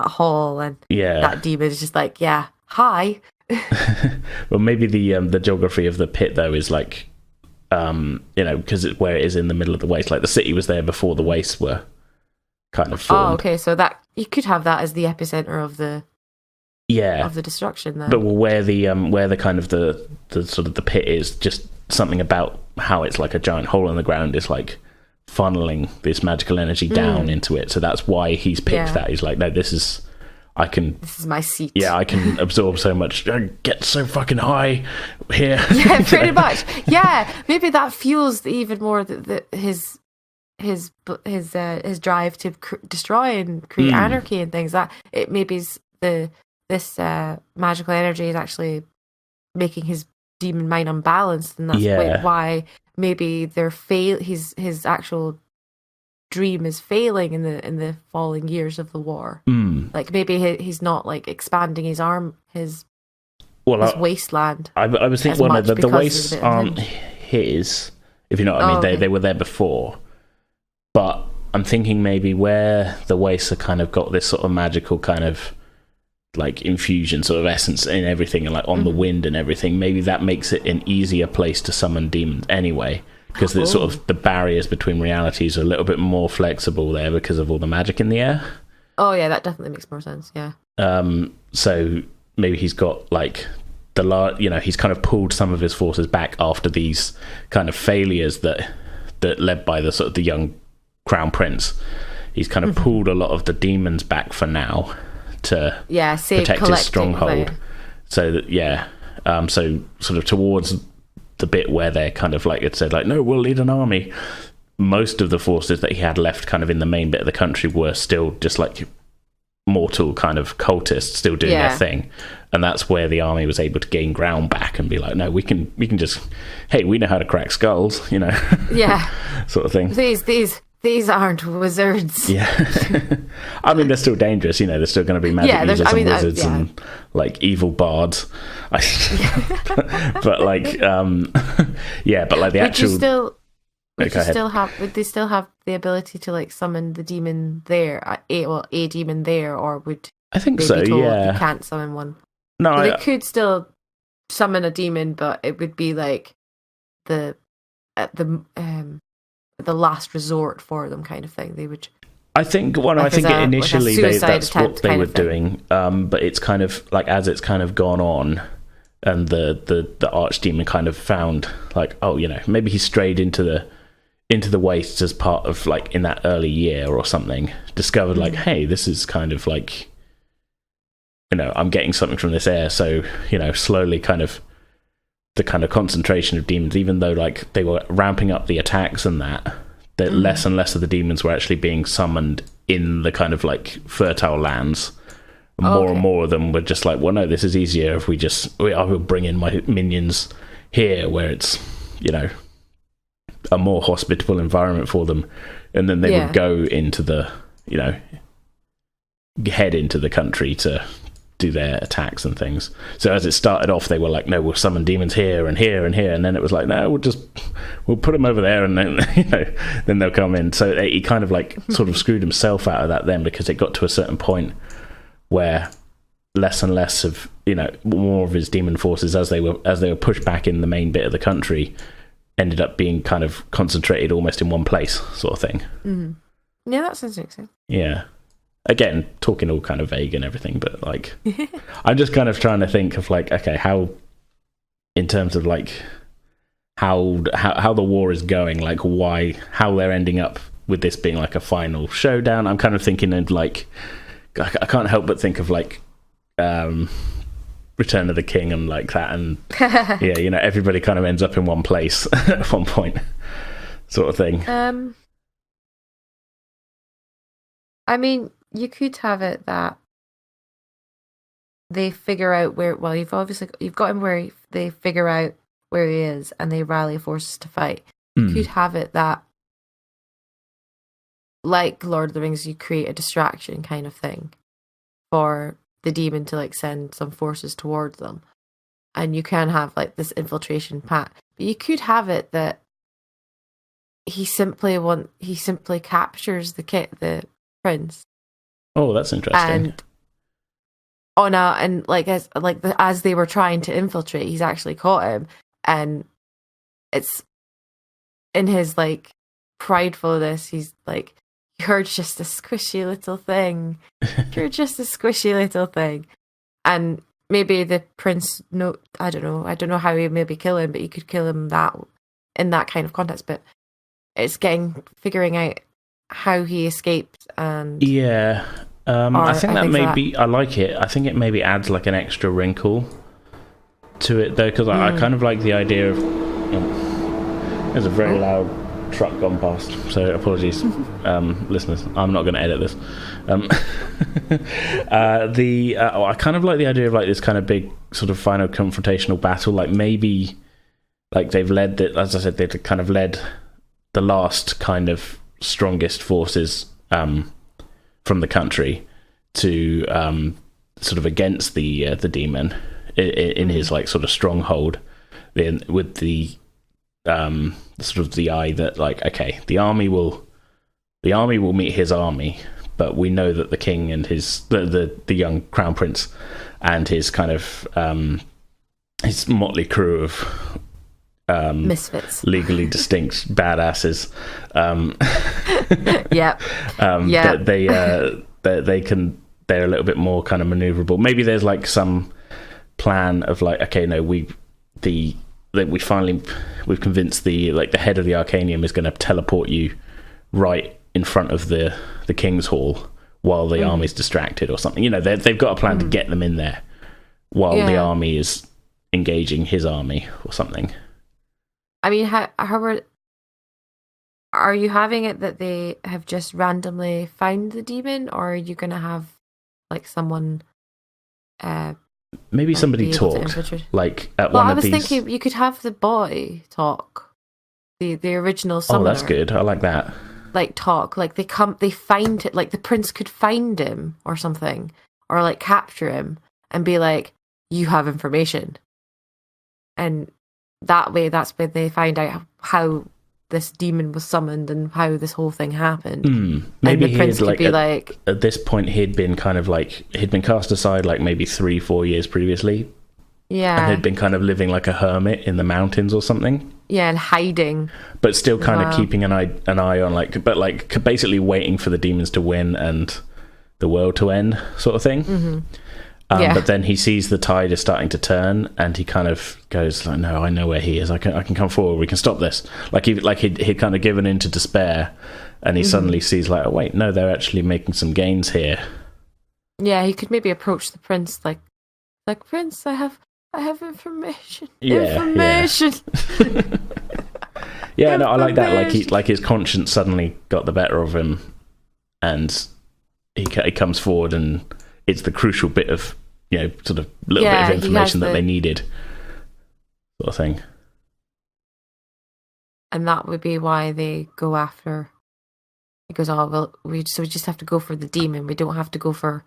hall, and that demon is just like, hi.
Well, maybe the geography of the pit though is like, because where it is in the middle of the waste. Like the city was there before the wastes were kind of formed.
Oh, okay. So that you could have that as the epicenter of the destruction then.
But where the kind of the sort of the pit is, just something about how it's like a giant hole in the ground is like funneling this magical energy down into it. So that's why he's picked that. He's like, no, this is my seat. Yeah, I can absorb so much. I get so fucking high here.
Yeah, pretty much. Yeah, maybe that fuels even more his drive to destroy and create anarchy and things. That it maybe this magical energy is actually making his demon mind unbalanced, and that's why maybe his actual dream is failing in the falling years of the war. Like maybe he's not like expanding his wasteland.
I was thinking the wastes aren't his, if you know what I mean. They were there before, but I'm thinking maybe where the wastes have kind of got this sort of magical kind of like infusion sort of essence in everything, and like on the wind and everything, maybe that makes it an easier place to summon demons anyway, because it's sort of the barriers between realities are a little bit more flexible there because of all the magic in the air.
Oh yeah, that definitely makes more sense. Yeah.
So maybe he's got like he's kind of pulled some of his forces back after these kind of failures that led by the sort of the young crown prince. He's kind of pulled a lot of the demons back for now to protect his stronghold. So that so sort of towards the bit where they're kind of like, it said like, no, we'll lead an army. Most of the forces that he had left kind of in the main bit of the country were still just like mortal kind of cultists still doing their thing, and that's where the army was able to gain ground back and be like, no, we can just, hey, we know how to crack skulls, sort of thing.
These aren't wizards.
Yeah. I mean, they're still dangerous, there's still going to be magic users and wizards and like evil bards. But like, but like the actual...
Would they still have the ability to like summon the demon there, a demon there, or would
I think
they
so?
be told
Yeah,
you can't summon one.
No,
so they could still summon a demon, but it would be like the last resort for them, kind of thing. They would.
I think initially that's what they were doing, but it's kind of like as it's kind of gone on, and the archdemon kind of found like, maybe he strayed into the wastes as part of like in that early year or something, discovered like, hey, this is kind of like, I'm getting something from this air. So, slowly kind of the kind of concentration of demons, even though like they were ramping up the attacks and that less and less of the demons were actually being summoned in the kind of like fertile lands. More and more of them were just like, well, no, this is easier if I will bring in my minions here where it's, a more hospitable environment for them, and then they would go into the head into the country to do their attacks and things. So as it started off, they were like, no, we'll summon demons here and here and here, and then it was like, no, we'll put them over there, and then then they'll come in. So he kind of like sort of screwed himself out of that then, because it got to a certain point where less and less of more of his demon forces as they were pushed back in the main bit of the country ended up being kind of concentrated almost in one place, sort of thing.
Mm-hmm. Yeah, that sounds interesting.
Yeah. Again, talking all kind of vague and everything, but like, I'm just kind of trying to think of like, okay, how, in terms of like, how the war is going, like how they're ending up with this being like a final showdown. I'm kind of thinking of like, I can't help but think of like, Return of the King and like that, and everybody kind of ends up in one place at one point, sort of thing.
I mean, you could have it that they figure out where. Well, you've got him where they figure out where he is, and they rally forces to fight. You could have it that, like Lord of the Rings, you create a distraction kind of thing for the demon to like send some forces towards them, and you can have like this infiltration pact. But you could have it that he simply captures the prince.
Oh, that's interesting.
And as they were trying to infiltrate, he's actually caught him, and it's in his like pridefulness. He's like, "You're just a squishy little thing. You're just a squishy little thing." And maybe the prince, no, I don't know how he maybe kill him, but you could kill him in that kind of context. But it's figuring out how he escaped. And
yeah, I think I like it. I think it maybe adds like an extra wrinkle to it though, because I kind of like the idea of, there's a very loud truck gone past, so apologies, listeners. I'm not going to edit this. I kind of like the idea of like this kind of big sort of final confrontational battle. Like maybe like they've led as I said, they've kind of led the last kind of strongest forces from the country to sort of against the demon in his like sort of stronghold, with the sort of the eye that like, okay, the army will meet his army, but we know that the king and the young crown prince and his kind of his motley crew of
misfits,
legally distinct badasses, they're a little bit more kind of maneuverable. Maybe there's like some plan of like, okay, no, we've convinced the head of the Arcanium is going to teleport you right in front of the king's hall while the army's distracted or something. They've got a plan to get them in there while the army is engaging his army or something.
I mean, how are you having it that they have just randomly found the demon, or are you going to have like someone?
Maybe somebody talked. Like at one of these. I was
thinking you could have the boy talk, the original summoner.
Oh, that's good. I like that.
Like talk, like they find it. Like the prince could find him or something, or like capture him and be like, "You have information," and that way, that's when they find out how this demon was summoned and how this whole thing happened.
Maybe
and the prince could be like,
at this point, he'd been cast aside like maybe 3-4 years previously.
Yeah,
and he'd been kind of living like a hermit in the mountains or something.
Yeah, and hiding,
but still kind of keeping an eye on but basically waiting for the demons to win and the world to end, sort of thing.
Mm-hmm.
But then he sees the tide is starting to turn, and he kind of goes like, "No, I know where he is. I can come forward. We can stop this." He'd kind of given into despair, and he suddenly sees like, "Oh wait, no, they're actually making some gains here."
Yeah, he could maybe approach the prince like Prince, I have information.
Yeah,
information.
Yeah, no, I like that. Like his conscience suddenly got the better of him, and he comes forward, and it's the crucial bit of, sort of little bit of information that they needed, sort of thing.
And that would be why they go after. He goes, "Oh well, we just have to go for the demon. We don't have to go for.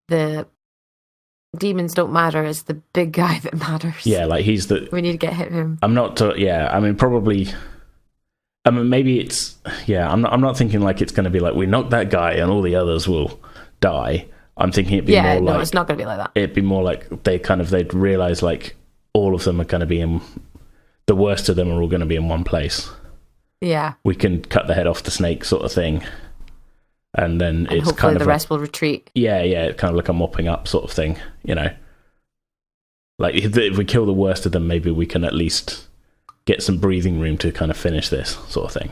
The demons don't matter. It's the big guy that matters."
Yeah, like he's the.
We need to get him.
I'm not. I mean, probably. I mean, maybe it's. Yeah, I'm not thinking like it's going to be like we knock that guy and all the others will die. I'm thinking it'd be more like.
No, it's not going to be like that.
It'd be more like they'd realize like all of them are going to be in. The worst of them are all going to be in one place.
Yeah. We
can cut the head off the snake, sort of thing. And then it's
hopefully
kind of
the rest will retreat.
Yeah, it's kind of like a mopping up sort of thing, Like if we kill the worst of them, maybe we can at least get some breathing room to kind of finish this sort of thing.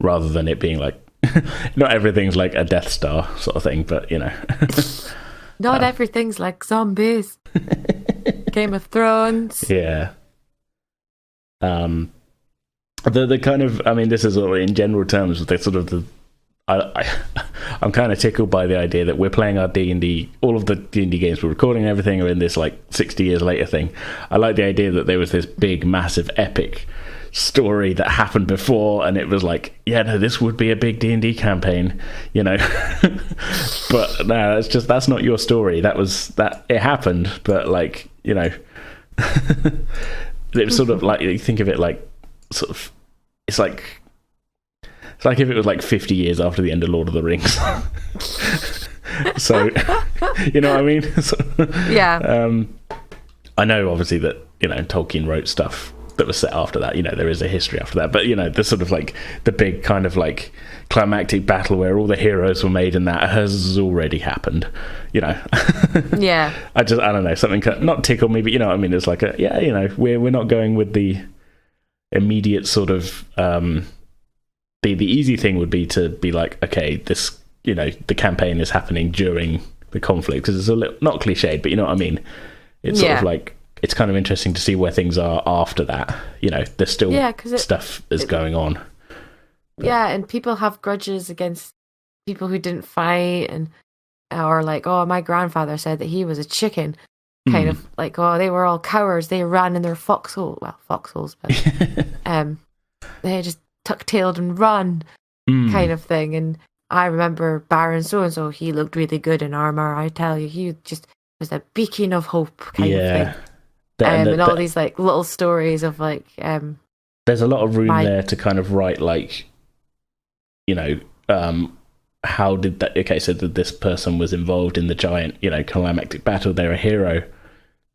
Rather than it being like not everything's like a Death Star sort of thing, but
not everything's like zombies. Game of Thrones.
Yeah. the kind of, I mean, this is sort of in general terms, the sort of the. I'm kind of tickled by the idea that we're playing our D&D, all of the D&D games we're recording and everything are in this like 60 years later thing. I like the idea that there was this big, massive, epic story that happened before, and it was like, yeah, no, this would be a big D&D campaign, you know. But no, that's not your story. That it happened, but like, you know, it was sort of like, you think of it like sort of, it's like if it was like 50 years after the end of Lord of the Rings. So, you know what I mean?
Yeah.
I know obviously that, you know, Tolkien wrote stuff that was set after that, you know, there is a history after that, but, you know, the sort of like the big kind of like climactic battle where all the heroes were made and that has already happened, you know.
Yeah. I
don't know, something not tickle me, but you know what I mean, it's like yeah, you know, we're not going with the immediate sort of the easy thing would be to be like, okay, this, you know, the campaign is happening during the conflict, because it's a little, not cliched, but you know what I mean, it's sort of like, it's kind of interesting to see where things are after that, you know, there's still stuff is going on, but.
Yeah, and people have grudges against people who didn't fight, and or like, oh, my grandfather said that he was a chicken, kind of like, oh, they were all cowards, they ran in their foxholes, but they just tuck-tailed and run, kind of thing. And I remember Baron so-and-so, he looked really good in armor, I tell you, he just was a beacon of hope, kind of thing. And all these like little stories of like
there's a lot of room there to kind of write, like, you know, how did that, okay, so that this person was involved in the giant, you know, climactic battle, they're a hero,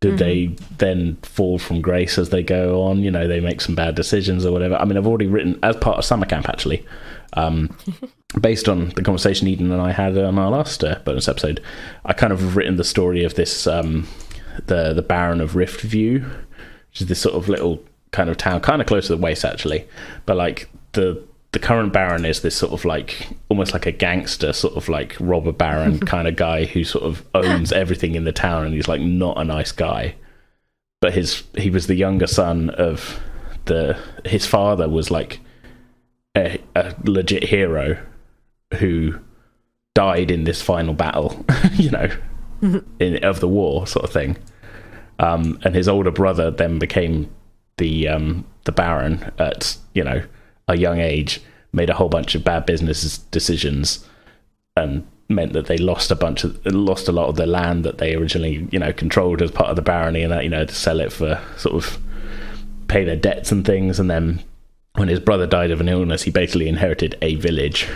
did they then fall from grace as they go on? You know, they make some bad decisions or whatever. I mean, I've already written, as part of Summer Camp, actually, based on the conversation Eden and I had on our last bonus episode, I kind of written the story of this, the Baron of Riftview, which is this sort of little kind of town, kind of close to the Waste, actually. But, like, the current Baron is this sort of, like, almost like a gangster, sort of, like, robber baron kind of guy who sort of owns everything in the town, and he's, like, not a nice guy. But he was the younger son of his father was, like, a legit hero who died in this final battle, you know, of the war, sort of thing. And his older brother then became the Baron at, you know, a young age, made a whole bunch of bad business decisions, and meant that they lost a lot of the land that they originally, you know, controlled as part of the barony, and that, you know, to sell it for sort of pay their debts and things. And then when his brother died of an illness, he basically inherited a village.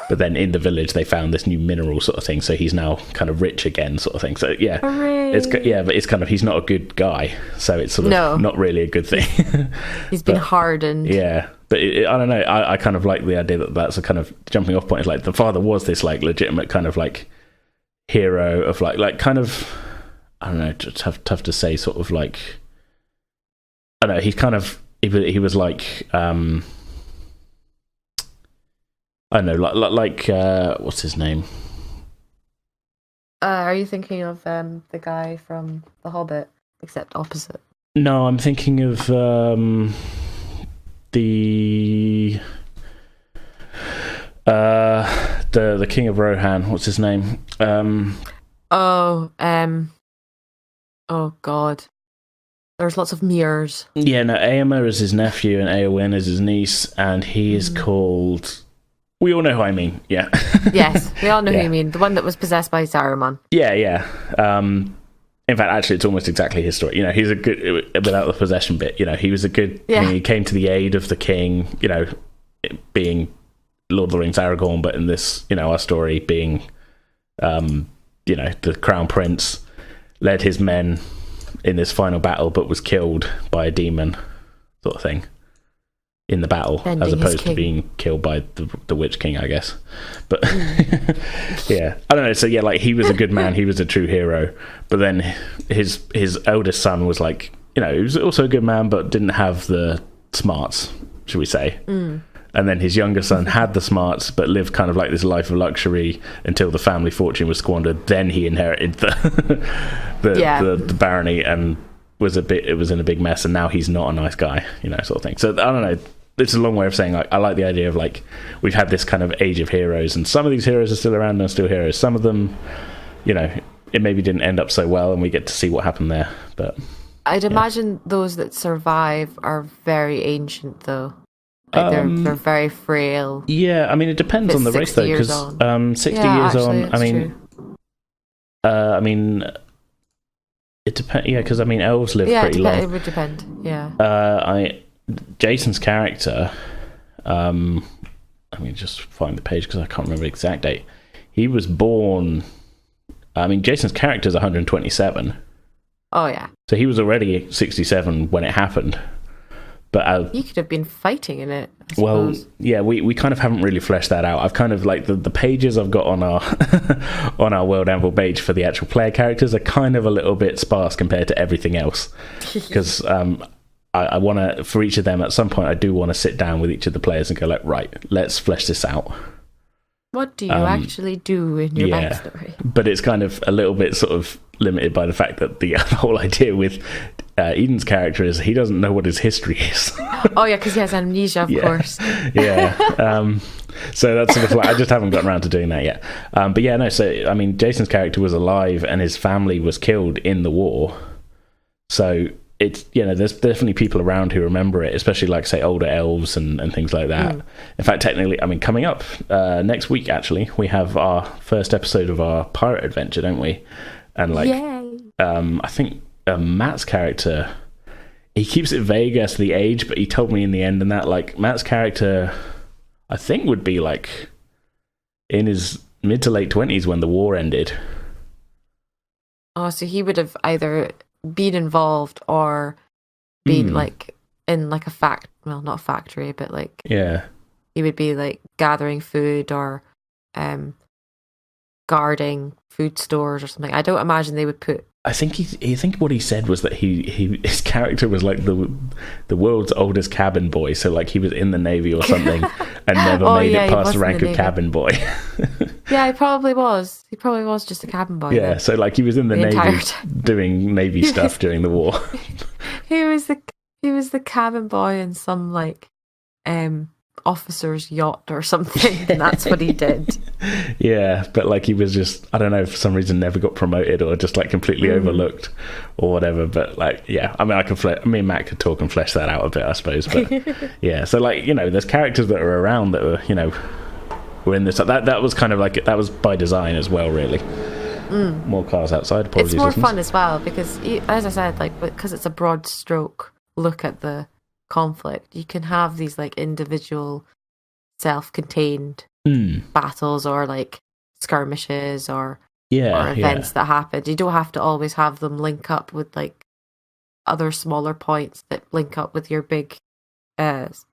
But then in the village they found this new mineral sort of thing, so he's now kind of rich again, sort of thing. So yeah, but it's kind of, he's not a good guy, so it's sort of not really a good thing.
He's been hardened.
Yeah, but I don't know. I kind of like the idea that that's a kind of jumping off point. It's like the father was this like legitimate kind of like hero of like kind of, I don't know, tough to say, sort of like, I don't know. He's kind of he was like. I don't know, like what's his name?
Are you thinking of the guy from The Hobbit, except opposite?
No, I'm thinking of the King of Rohan. What's his name?
Oh God. There's lots of mirrors.
Yeah, no, Éomer is his nephew and Éowyn is his niece, and he is called. We all know who I mean, yeah.
Yes, we all know who you mean. The one that was possessed by Saruman.
Yeah. In fact, actually, it's almost exactly his story. You know, he's a good, without the possession bit, you know, he was a good, I mean, he came to the aid of the king, you know, being Lord of the Rings Aragorn, but in this, you know, our story being, you know, the Crown Prince, led his men in this final battle, but was killed by a demon, sort of thing. In the battle, as opposed to being killed by the Witch King, I guess. But yeah, I don't know. So yeah, like, he was a good man, he was a true hero. But then his eldest son was like, you know, he was also a good man, but didn't have the smarts, should we say? And then his younger son had the smarts, but lived kind of like this life of luxury until the family fortune was squandered. Then he inherited the barony and was in a big mess, and now he's not a nice guy, sort of thing. So I don't know. It's a long way of saying, like, I like the idea of, like, we've had this kind of age of heroes, and some of these heroes are still around and are still heroes. Some of them, it maybe didn't end up so well, and we get to see what happened there. But
I'd imagine those that survive are very ancient, though. Like they're very frail.
Yeah, I mean, it depends on the race, though, because 60 years on, I mean, it depends. Yeah, because elves live pretty long.
It would depend. Yeah.
Jason's character, let me just find the page because I can't remember the exact date. He was born. Jason's character is 127.
Oh yeah.
So he was already 67 when it happened. But
he could have been fighting in it, I
well,
suppose.
yeah, we kind of haven't really fleshed that out. I've kind of, like, the pages I've got on our on our World Anvil page for the actual player characters are kind of a little bit sparse compared to everything else, because I want to, for each of them, at some point, I do want to sit down with each of the players and go, like, right, let's flesh this out.
What do you actually do in your backstory?
But it's kind of a little bit sort of limited by the fact that the whole idea with Eden's character is he doesn't know what his history is.
Oh, yeah, because he has amnesia, of course.
Yeah. So that's sort of like, I just haven't gotten around to doing that yet. But yeah, no, so, Jason's character was alive and his family was killed in the war. So it's, there's definitely people around who remember it, especially, like, say, older elves and things like that. In fact, technically, coming up next week, actually, we have our first episode of our pirate adventure, don't we? And, like, I think Matt's character, he keeps it vague as to the age, but he told me in the end, and that, like, Matt's character, I think, would be, like, in his mid to late 20s when the war ended.
Oh, so he would have either been involved or been like in, like, not a factory, but, like, he would be, like, gathering food or guarding food stores or something. I don't imagine they would put.
I think what he said was that his character was like the world's oldest cabin boy, so, like, he was in the Navy or something and never made it past the rank of cabin boy.
Yeah, he probably was. He probably was just a cabin boy.
Yeah, so, like, he was in the Navy doing Navy stuff during the war.
He was the cabin boy in some, like, officer's yacht or something, and that's what he did.
Yeah, but, like, he was just, I don't know, for some reason never got promoted or just, like, completely overlooked or whatever. But, like, yeah, me and Matt could talk and flesh that out a bit, I suppose. But yeah, so, like, there's characters that are around that were, were in this. That was kind of like, that was by design as well, really. More cars outside. Apologies,
it's more
listeners.
fun as well because, as I said, like, because it's a broad stroke look at the conflict, you can have these, like, individual self-contained battles or, like, skirmishes or events that happen. You don't have to always have them link up with, like, other smaller points that link up with your big conflict.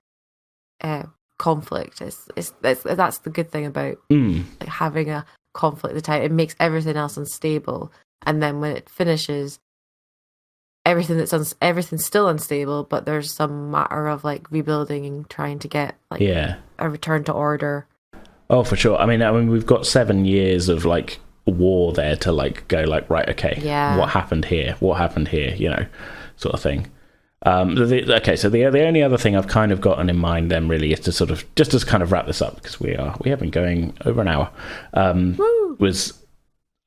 That's the good thing about like, having a conflict at the time. It makes everything else unstable, and then when it finishes, everything's still unstable, but there's some matter of, like, rebuilding and trying to get, like, a return to order.
Oh, for sure. I mean, we've got 7 years of, like, war there to, like, go, like, right, okay, what happened here, sort of thing. Okay, so the only other thing I've kind of gotten in mind then really is to sort of just to kind of wrap this up, because we have been going over an hour. Was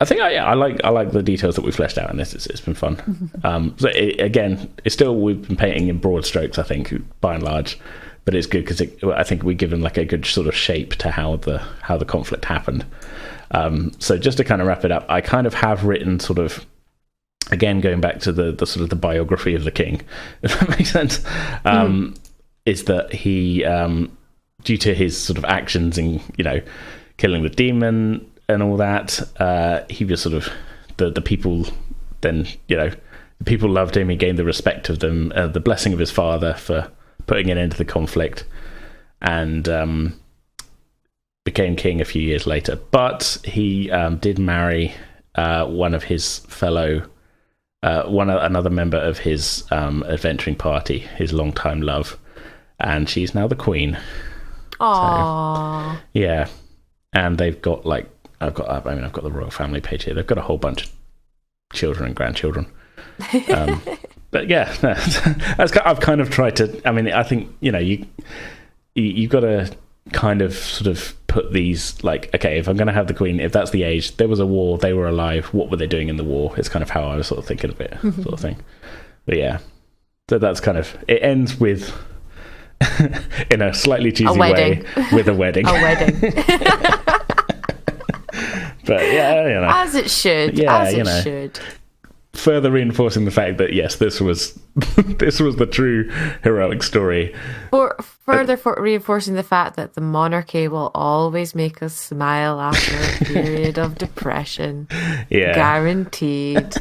I think I like the details that we fleshed out in this. It's been fun. So it's still, we've been painting in broad strokes, I think, by and large, but it's good because I think we've given, like, a good sort of shape to how the conflict happened. So just to kind of wrap it up, I kind of have written sort of, again, going back to the sort of the biography of the king, if that makes sense, is that he, due to his sort of actions in, killing the demon and all that, he was sort of, the people then, the people loved him, he gained the respect of them, the blessing of his father for putting an end to the conflict, and became king a few years later. But he did marry one of his fellow, another member of his adventuring party, his longtime love, and she's now the queen.
Aww.
So, yeah, and they've got, like, I've got the royal family page here. They've got a whole bunch of children and grandchildren. But yeah, I've kind of tried to. I mean, I think you've got to kind of sort of put these like, okay, if I'm going to have the Queen, if that's the age, there was a war, they were alive. What were they doing in the war? It's kind of how I was sort of thinking of it, sort of thing. But yeah, so that's kind of it. Ends with in a slightly cheesy way with a wedding.
A wedding.
But yeah,
as it should. Yeah, as it should.
Further reinforcing the fact that yes, this was the true heroic story.
Further reinforcing the fact that the monarchy will always make us smile after a period of depression.
Yeah,
guaranteed.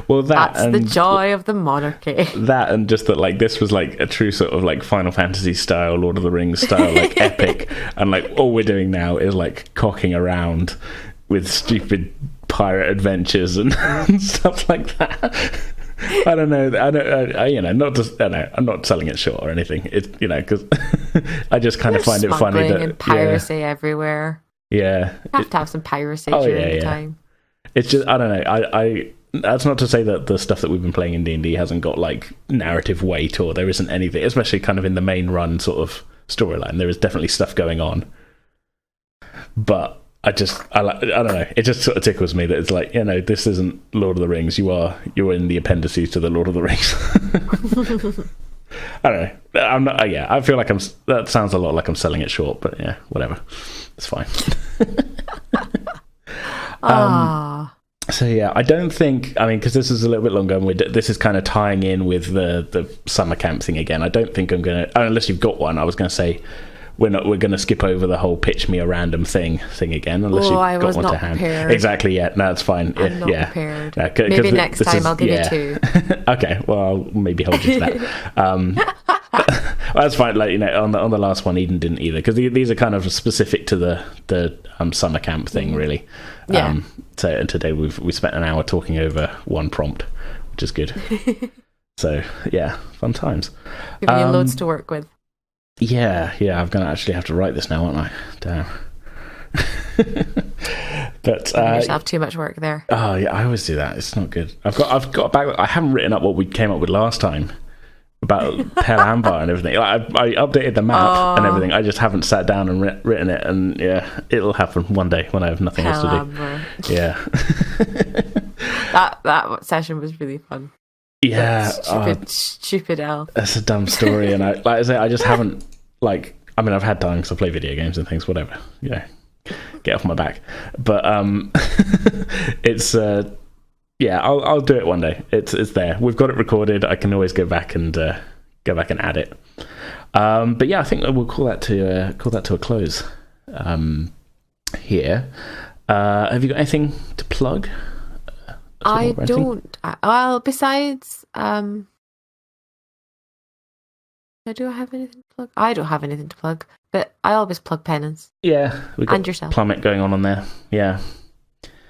Well,
that's the joy of the monarchy.
That and just that, like, this was like a true sort of like Final Fantasy style, Lord of the Rings style, like epic, and like all we're doing now is like cocking around with stupid pirate adventures and stuff like that. I don't know. I'm not selling it short or anything. It's because I just kind of find it funny that
and piracy everywhere.
Yeah,
you have to have some piracy during the time.
It's just I don't know. I that's not to say that the stuff that we've been playing in D&D hasn't got like narrative weight or there isn't anything, especially kind of in the main run sort of storyline. There is definitely stuff going on, but I don't know. It just sort of tickles me that it's like, this isn't Lord of the Rings. You're in the appendices to the Lord of the Rings. I don't know. I'm not. Yeah, I feel like that sounds a lot like I'm selling it short, but yeah, whatever. It's fine. So yeah, I don't think. I mean, because this is a little bit longer, and this is kind of tying in with the summer camp thing again. I don't think I'm gonna, unless you've got one. I was gonna say. We're going to skip over the whole pitch me a random thing again, unless you've got one to hand.
Prepared.
Exactly, yeah. No, it's fine.
I'm not
prepared.
Maybe next time I'll give you two.
Okay, well, I'll maybe hold you to that. Well, that's fine. Like, on the last one, Eden didn't either, because these are kind of specific to the summer camp thing, really.
Yeah.
So today we spent an hour talking over one prompt, which is good. So yeah, fun times.
Giving you loads to work with.
Yeah, I'm going to actually have to write this now, aren't I? Damn. But
giving yourself too much work there.
Oh yeah, I always do that. It's not good. I've got back. I haven't written up what we came up with last time about Pale Amber and everything. I updated the map and everything. I just haven't sat down and written it. And yeah, it'll happen one day when I have nothing else to do.
Amber.
Yeah.
that session was really fun.
Yeah,
stupid elf.
That's a dumb story, and I just haven't I've had time because I play video games and things, whatever. Get off my back. But it's I'll do it one day. It's there. We've got it recorded. I can always go back and add it. But yeah, I think we'll call that to a close. Here, have you got anything to plug?
I don't. Well, besides, do I have anything to plug? I don't have anything to plug, but I always plug Penance.
Yeah, we got
and yourself.
Plummet going on there. Yeah,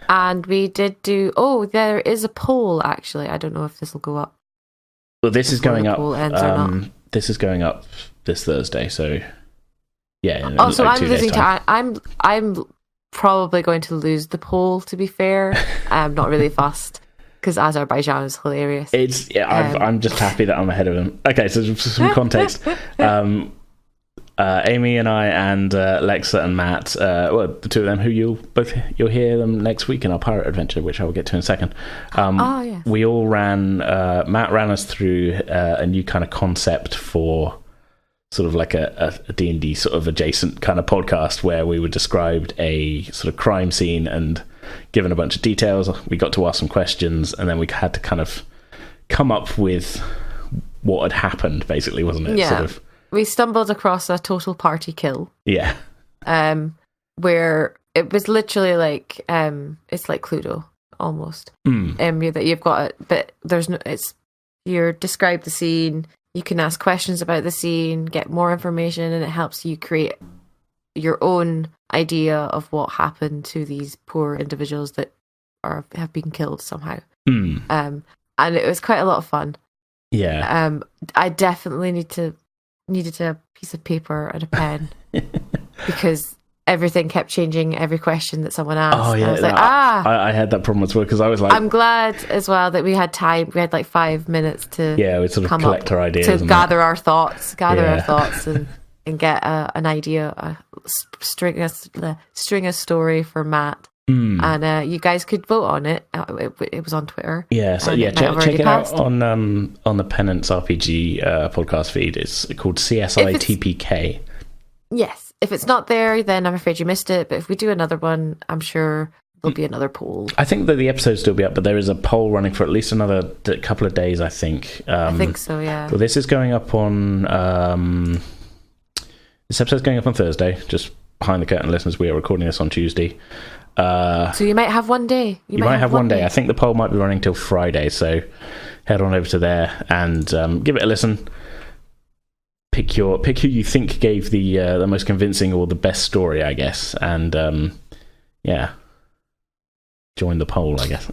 and we did do. Oh, there is a poll actually. I don't know if this will go up.
Well, this is going up. This is going up this Thursday. So yeah.
Also, I'm losing time. I'm probably going to lose the poll, to be fair. I'm not really fussed because Azerbaijan is hilarious.
I'm just happy that I'm ahead of him. Okay, so for some context, Amy and I and Lexa and Matt, the two of them who you'll hear them next week in our pirate adventure, which I will get to in a second.
Yes.
We all Matt ran us through a new kind of concept for sort of like a D&D sort of adjacent kind of podcast where we were described a sort of crime scene and given a bunch of details. We got to ask some questions and then we had to kind of come up with what had happened, basically, wasn't it?
Yeah.
Sort of.
We stumbled across a total party kill.
Yeah.
Where it was literally like, it's like Cluedo almost. That you've got it, but there's no, you're describe the scene. You can ask questions about the scene, get more information, and it helps you create your own idea of what happened to these poor individuals that have been killed somehow. And it was quite a lot of fun.
Yeah.
I definitely needed a piece of paper and a pen because everything kept changing every question that someone asked.
Oh, yeah.
I was like,
I had that problem as well, because I was like...
I'm glad as well that we had time. We had like 5 minutes to
we sort of collect our ideas.
To gather our thoughts and get an idea, string a story for Matt. And you guys could vote on it. It was on Twitter.
Yeah, so check it out on the Penance RPG podcast feed. It's called CSI TPK.
Yes. If it's not there, then I'm afraid you missed it. But if we do another one, I'm sure there'll be another poll.
I think that the episode will still be up, but there is a poll running for at least another couple of days, I think.
I think so, yeah.
Well, this is going up on... this episode's going up on Thursday. Just behind the curtain, listeners, we are recording this on Tuesday.
So you might have one day. You might have one day.
I think the poll might be running till Friday, so head on over to there and give it a listen. Pick who you think gave the most convincing or the best story, I guess, and join the poll, I guess.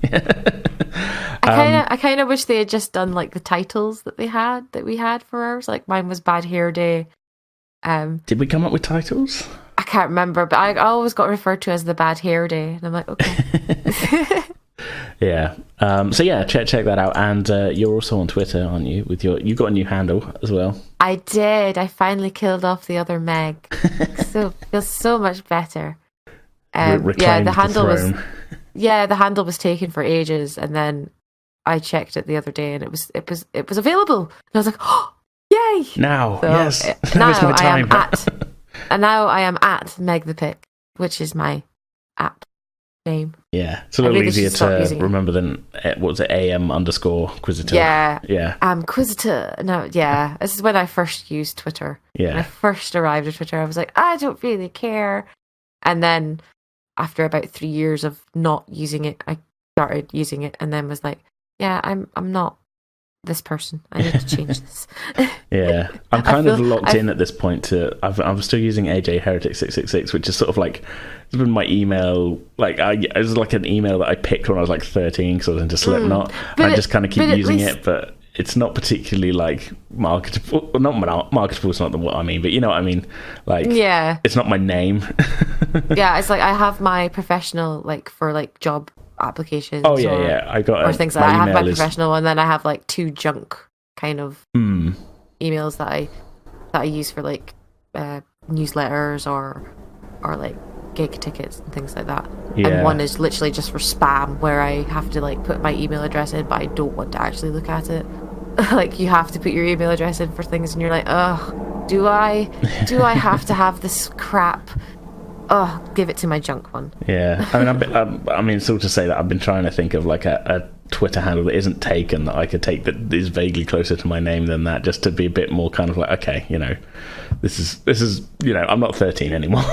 I kind of wish they had just done like the titles that we had for ours. Like mine was Bad Hair Day.
Did we come up with titles?
I can't remember, but I always got referred to as the Bad Hair Day, and I'm like, okay.
Yeah. Check that out. And you're also on Twitter, aren't you? You got a new handle as well.
I did. I finally killed off the other Meg. Feels so much better. The handle was taken for ages, and then I checked it the other day, and it was available. And I was like, oh, yay!
Now,
so,
yes. Now is my time.
Now I am at Meg the Pick, which is my app name.
Yeah, it's a little easier to remember than what was it, AM_Quisitor.
Yeah. Quisitor. No, yeah. This is when I first used Twitter.
Yeah.
When I first arrived at Twitter, I was like, I don't really care. And then after about 3 years of not using it, I started using it, and then was like, yeah, I'm not this person. I need to change this.
Yeah, I'm kind of locked in at this point I'm still using AJ Heretic 666, which is sort of like it's been my email. Like it was like an email that I picked when I was like 13 because I was into Slipknot. I just kind of keep using it, but it's not particularly like marketable. Well, not marketable is not what I mean, but you know what I mean. Like, yeah, it's not my name.
Yeah, it's like I have my professional, like for like job applications.
Oh yeah, I got
or things like that. I have my professional, and then I have like 2 junk kind of emails that I use for like newsletters or like gig tickets and things like that. Yeah. And one is literally just for spam, where I have to like put my email address in, but I don't want to actually look at it. Like you have to put your email address in for things, and you're like, ugh, do I have to have this crap? Oh, give it to my junk one.
Yeah, I mean, it's all to say that I've been trying to think of like a Twitter handle that isn't taken that I could take that is vaguely closer to my name than that, just to be a bit more kind of like, okay, you know, this is you know, I'm not 13 anymore,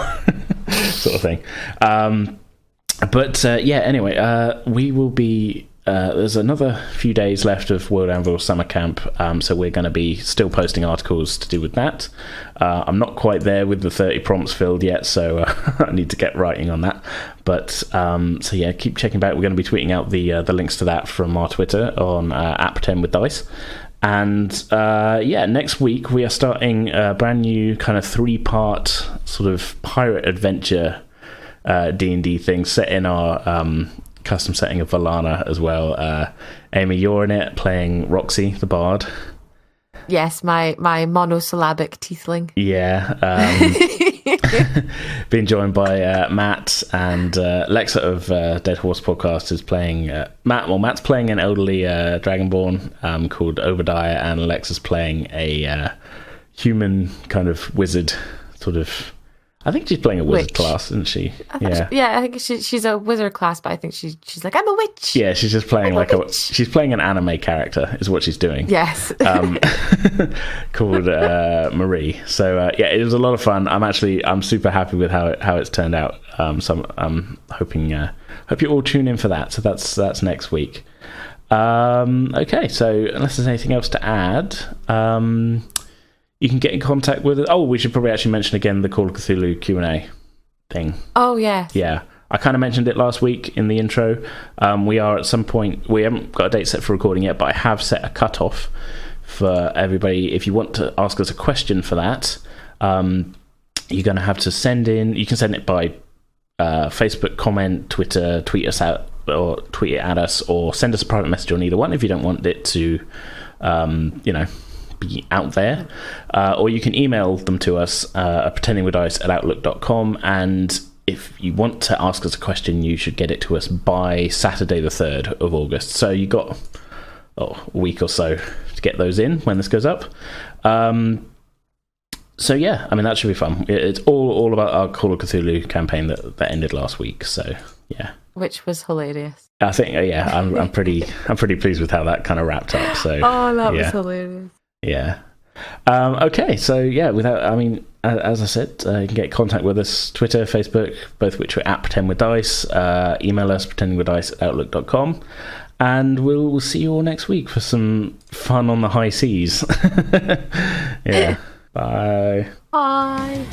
sort of thing. Anyway, we will be. There's another few days left of World Anvil Summer Camp, so we're going to be still posting articles to do with that. I'm not quite there with the 30 prompts filled yet, so I need to get writing on that. But keep checking back. We're going to be tweeting out the links to that from our Twitter on @pretendwithdice. And next week we are starting a brand new kind of 3-part sort of pirate adventure D&D thing set in our custom setting of Vallanna as well. Amy, you're in it playing Roxy the Bard.
Yes, my monosyllabic tiefling.
Yeah. Being joined by Matt, and Lexa of Dead Horse Podcast is playing Matt. Well, Matt's playing an elderly dragonborn called Obadiah, and Lexa's playing a human kind of wizard sort of. I think she's playing a wizard class, isn't she?
I think she's a wizard class, but I think she's like, I'm a witch.
Yeah, she's just playing she's playing an anime character, is what she's doing.
Yes.
Called Marie. So it was a lot of fun. I'm super happy with how it's turned out. So I'm hoping hope you all tune in for that. So that's next week. Okay, so unless there's anything else to add. You can get in contact with it. Oh, we should probably actually mention again the Call of Cthulhu Q&A thing.
Oh, yeah.
Yeah. I kind of mentioned it last week in the intro. We are at some point... We haven't got a date set for recording yet, but I have set a cutoff for everybody. If you want to ask us a question for that, you're going to have to send in. You can send it by Facebook comment, Twitter, tweet us out, or tweet it at us, or send us a private message on either one if you don't want it to, be out there. Or you can email them to us, pretendingwithdice@outlook.com, and if you want to ask us a question, you should get it to us by Saturday the 3rd of August. So you got a week or so to get those in when this goes up. So yeah, I mean, that should be fun. It's all about our Call of Cthulhu campaign that ended last week. So yeah,
which was hilarious.
I think I'm pretty pleased with how that kind of wrapped up. So
that was hilarious.
Yeah. Okay. So yeah, as I said, you can get in contact with us, Twitter, Facebook, both which are at Pretend with Dice. Email us, pretendingwithdice@outlook.com. And we'll see you all next week for some fun on the high seas. Yeah. Bye.
Bye.